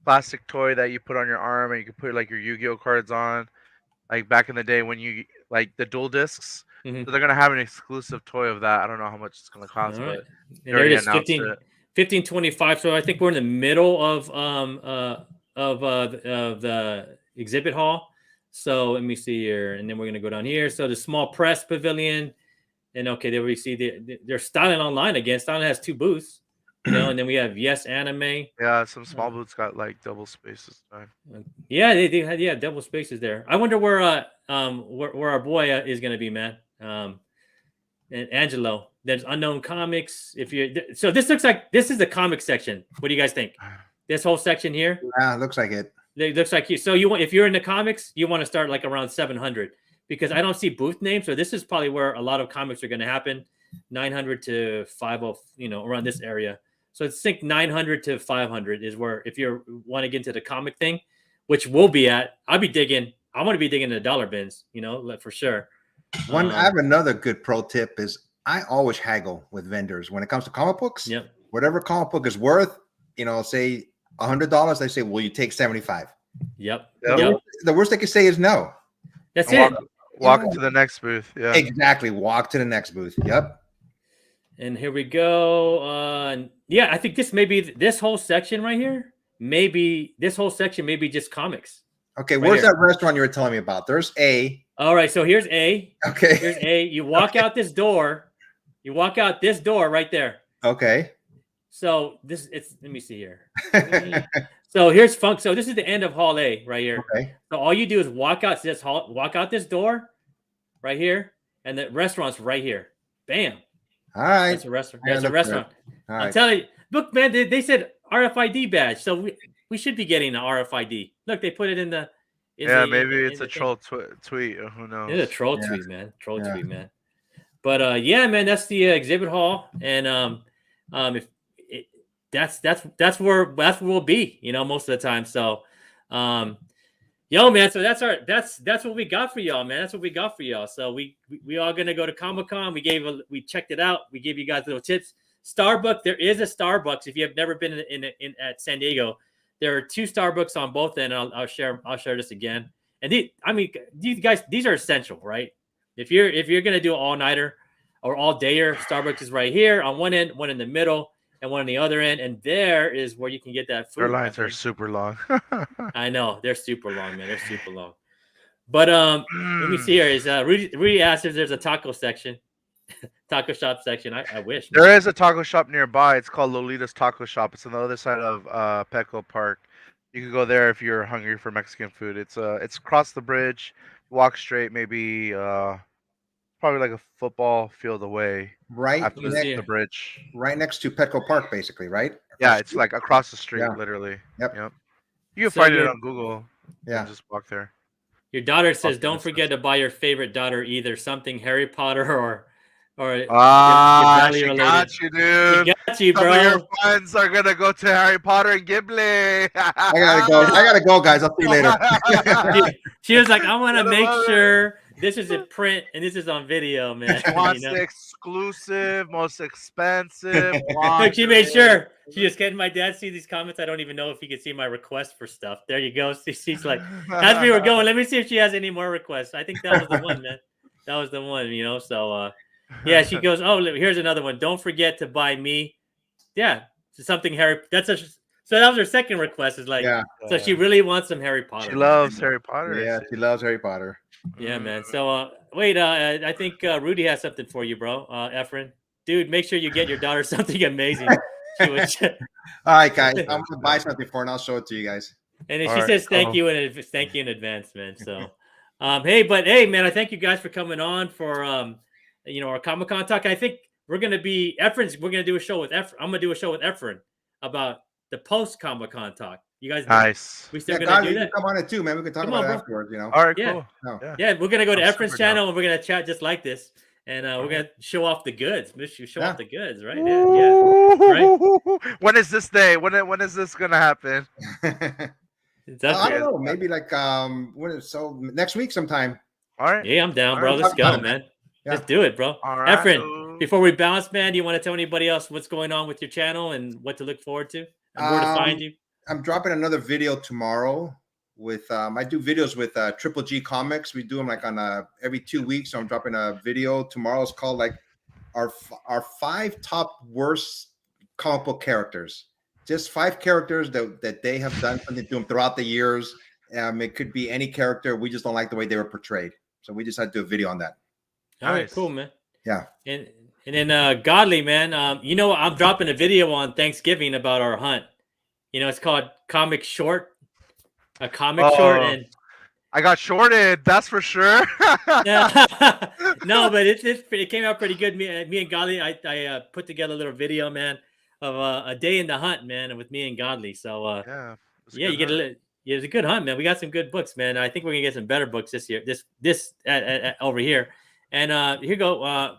plastic toy that you put on your arm and you can put like your Yu-Gi-Oh! Cards on. Like back in the day when you like the dual discs. Mm-hmm. So they're gonna have an exclusive toy of that. I don't know how much it's gonna cost, right. but and there it is, 1525. So I think we're in the middle of the exhibit hall. So let me see here, and then we're gonna go down here. So the small press pavilion, and okay, there we see they're Styling Online again. Styling has two booths, and then we have Yes Anime. Yeah, some small booths got like double spaces. Yeah, they had double spaces there. I wonder where our boy is gonna be, man. And Angelo. There's Unknown Comics. So this looks like this is the comic section. What do you guys think? This whole section here? Yeah, looks like it. It looks like you. So if you're into comics, you want to start like around 700 because I don't see booth names. So this is probably where a lot of comics are going to happen. 900 to 50, around this area. So I think 900 to 500 is where if you want to get into the comic thing, which we'll be at. I want to be digging the dollar bins, for sure. I have another good pro tip is I always haggle with vendors when it comes to comic books. Yep. Whatever comic book is worth, say $100, they say, "Will you take 75?" Yep. The worst they can say is no. That's it. Walk to the next booth. Yeah. Exactly. Walk to the next booth. Yep. And here we go. Yeah, I think this whole section right here. Maybe this whole section may be just comics. Okay, where's that restaurant you were telling me about? There's A. All right, so here's A. Okay. Here's A. You walk out this door. You walk out this door right there. Okay. So let me see here. So here's Funk. So this is the end of Hall A right here. Okay. So all you do is walk out this door right here, and the restaurant's right here. Bam. All right. That's a restaurant. That's a restaurant. All right. I'm telling you, look, man, they said RFID badge. So we should be getting an RFID. Look, they put it in the. Maybe it's a troll tweet. Who knows? It's a troll tweet, man. Tweet, man. But yeah, man, that's the exhibit hall, and that's where we'll be, most of the time. So, man, so that's what we got for y'all, man. That's what we got for y'all. So we all gonna go to Comic-Con. We checked it out. We gave you guys little tips. Starbucks, there is a Starbucks. If you have never been in at San Diego, there are two Starbucks on both ends. I'll share this again. And these guys, these are essential, right? If you're gonna do an all-nighter or all-dayer, Starbucks is right here on one end, one in the middle, and one on the other end. And there is where you can get that food. Their lines are super long. I know they're super long, man. They're super long. But let me see here. Is Rudy asked if there's a taco section, taco shop section. I wish. Man. There is a taco shop nearby. It's called Lolita's Taco Shop. It's on the other side of Petco Park. You can go there if you're hungry for Mexican food. It's across the bridge. Walk straight, maybe probably like a football field away. Right after the bridge. Right next to Petco Park, basically, right? Yeah, it's like across the street, literally. Yep. You can find it on Google. Yeah. Just walk there. Your daughter says, Okay, "Don't that's forget to buy your favorite daughter either something Harry Potter or she Ghibli related." got you, dude. She got you, Some of your bro. friends are gonna go to Harry Potter and Ghibli. I gotta go. I gotta go, guys. I'll see you later. She was like, "I want to Gotta make love it. sure this is in print and this is on video, man." She wants the exclusive, most expensive. Look, she made watches. sure. She just getting my dad see these comments. I don't even know if he can see my request for stuff. There you go. She's like, as we were going, let me see if she has any more requests. I think that was the one, man. That was the one, So, yeah, she goes, "Oh, here's another one. Don't forget to buy me." Yeah, something Harry. So that was her second request. Is like, Yeah. so she really wants some Harry Potter. She loves Harry Potter. Yeah, she loves Harry Potter. Yeah, man. So, wait, I think Rudy has something for you, bro. Efren, dude, make sure you get your daughter something amazing. All right, guys. I'm gonna buy something for her and I'll show it to you guys. And then she says thank you in advance, man. So, hey, man, I thank you guys for coming on for our Comic-Con talk. I think we're gonna do a show with Efren. I'm gonna do a show with Efren about the post Comic-Con talk. You guys, nice. We still Yeah, gonna guys, do you that? can come on it too, man. We can talk about it afterwards. All right, Yeah. cool. No. Yeah, we're gonna go to I'm Efren's super channel down. and we're gonna chat just like this, and we're gonna show off the goods. Show off the goods, right? Right. When is this day? When is this gonna happen? I don't know. Maybe like next week sometime. All right. Yeah, I'm down, bro. Let's go, man. Yeah. Let's do it, bro. All right. Efren, before we bounce, man, do you want to tell anybody else what's going on with your channel and what to look forward to and where to find you? I'm dropping another video tomorrow with I do videos with Triple G Comics. We do them like on every 2 weeks. So I'm dropping a video tomorrow. It's called like our 5 top worst comic book characters. Just 5 characters that they have done something to them throughout the years. It could be any character. We just don't like the way they were portrayed. So we just had to do a video on that. All right, cool, man. Yeah. And then Godly, man, I'm dropping a video on Thanksgiving about our hunt. It's called Comic Short. A comic short, and I got shorted, that's for sure. No, but it came out pretty good. Me and Godly, I put together a little video, man, of a day in the hunt, man, and with me and Godly. So you get it's a good hunt, man. We got some good books, man. I think we're gonna get some better books this year. This over here, and here you go.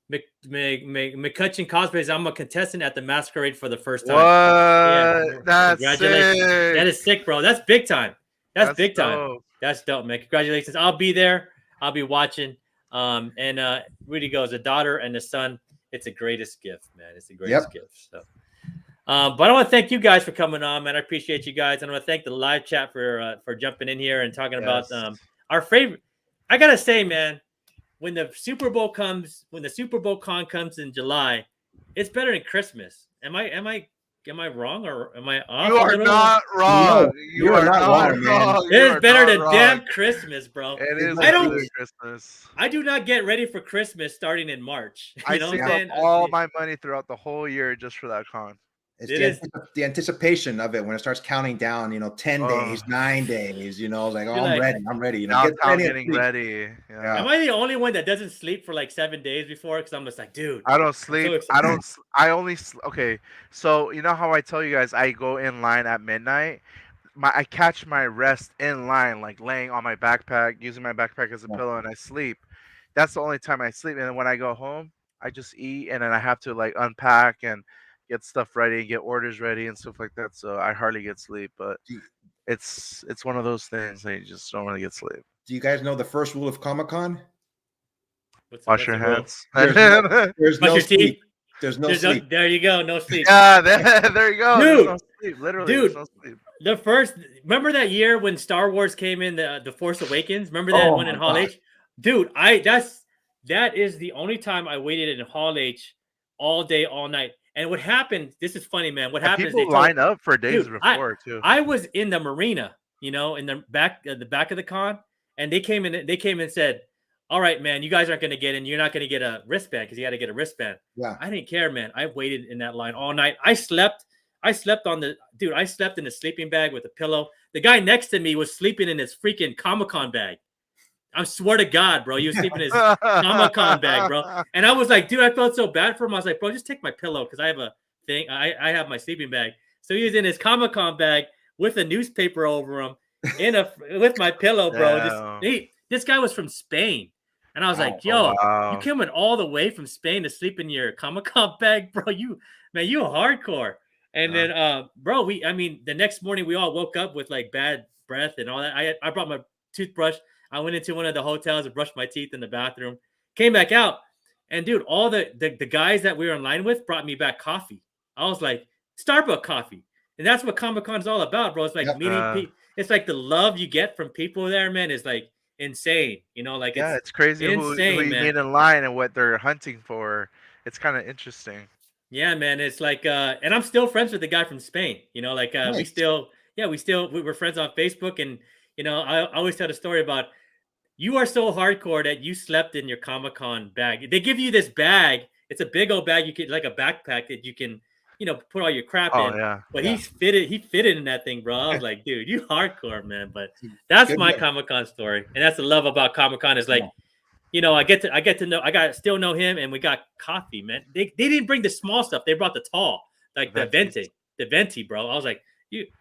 McCutcheon cosplays. I'm a contestant at the masquerade for the first time. What? Yeah, That's congratulations. sick. That is sick, bro. That's big time. That's big time. Dope. That's dope, man. Congratulations. I'll be there. I'll be watching. And Rudy goes, a daughter and a son. It's the greatest gift, man. It's the greatest gift. So, but I want to thank you guys for coming on, man. I appreciate you guys. And I want to thank the live chat for jumping in here and talking about our favorite. I gotta say, man, when the Super Bowl con comes in July, it's better than Christmas. Am I wrong or am I off? You are not wrong. No, you are not wrong. It's better than damn Christmas, bro. It is Christmas. I do not get ready for Christmas starting in March. I save all my money throughout the whole year just for that con. It's the anticipation of it when it starts counting down, 10 days, 9 days, like, I'm ready. Now I'm getting ready. Yeah. Am I the only one that doesn't sleep for like 7 days before? Because I'm just like, dude. I don't sleep. Okay. So, you know how I tell you guys I go in line at midnight? I catch my rest in line, like laying on my backpack, using my backpack as a pillow, and I sleep. That's the only time I sleep. And then when I go home, I just eat, and then I have to like unpack and get stuff ready and get orders ready and stuff like that. So I hardly get sleep, but it's one of those things that you just don't really get sleep. Do you guys know the first rule of Comic-Con? Wash your hands. There's no sleep. There's no sleep. There you go. No sleep. Yeah, there you go. Dude, no sleep. Literally, dude, no sleep. Remember that year when Star Wars came in, the Force Awakens? Remember that one in Hall H? Dude, that is the only time I waited in Hall H all day, all night. And what happened? This is funny, man. What happened? People line up for days before too. I was in the marina, in the back of the con, and they came in. They came and said, "All right, man, you guys aren't going to get in. You're not going to get a wristband because you got to get a wristband." Yeah, I didn't care, man. I waited in that line all night. I slept in the sleeping bag with a pillow. The guy next to me was sleeping in his freaking Comic-Con bag. I swear to God, bro. He was sleeping in his Comic-Con bag, bro. And I was like, dude, I felt so bad for him. I was like, bro, just take my pillow because I have a thing. I have my sleeping bag. So he was in his Comic-Con bag with a newspaper over him. with my pillow, bro. Damn. This guy was from Spain, and I was like, Oh, "Yo, you wow. coming all the way from Spain to sleep in your Comic-Con bag, bro? You hardcore." And then, bro, the next morning we all woke up with like bad breath and all that. I brought my toothbrush. I went into one of the hotels and brushed my teeth in the bathroom. Came back out, and dude, all the guys that we were in line with brought me back coffee. I was like, Starbucks coffee. And that's what Comic-Con is all about, bro. It's like meeting people. It's like the love you get from people there, man, is like insane. You know, like it's crazy who insane, you man. meet in line and what they're hunting for. It's kind of interesting. Yeah, man. It's like and I'm still friends with the guy from Spain. You know, like Nice. we were friends on Facebook, and you know, I always tell the story about you are so hardcore that you slept in your Comic-Con bag. They give you this bag. It's a big old bag. You can like a backpack that you can, you know, put all your crap in. Yeah. But he fitted in that thing, bro. I was like, dude, you hardcore, man. But that's my Comic-Con story. And that's the love about Comic-Con is like, you know, I still know him, and we got coffee, man. They didn't bring the small stuff. They brought the tall, like the venti, bro. I was like,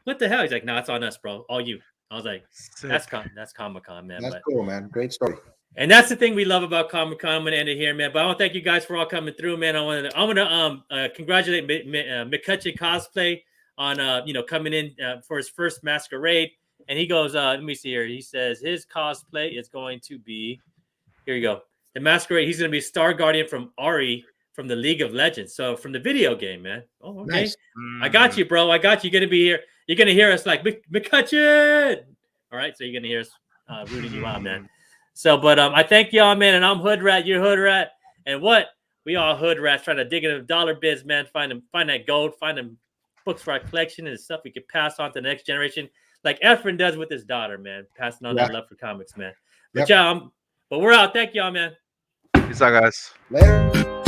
what the hell? He's like, no, it's on us, bro. All you. I was like, that's Comic-Con, man. That's cool, man. Great story. And that's the thing we love about Comic-Con. I'm gonna end it here, man. But I want to thank you guys for all coming through, man. I want to congratulate McCutcheon Cosplay on coming in for his first masquerade. And he goes, let me see here. He says his cosplay is going to be, here you go, the masquerade. He's gonna be Star Guardian from Ari from the League of Legends. So from the video game, man. Oh, okay. Nice. I got you, bro. I got you. You're gonna be here. You're gonna hear us like McCutcheon. All right, so you're gonna hear us rooting you on, man. So, but I thank y'all, man. And I'm Hoodrat, you're Hoodrat, and what we all Hoodrats trying to dig into dollar bids, man. Find that gold, find them books for our collection and stuff we could pass on to the next generation, like Efren does with his daughter, man. Passing on that love for comics, man. But but we're out. Thank y'all, man. Peace out, guys. Later.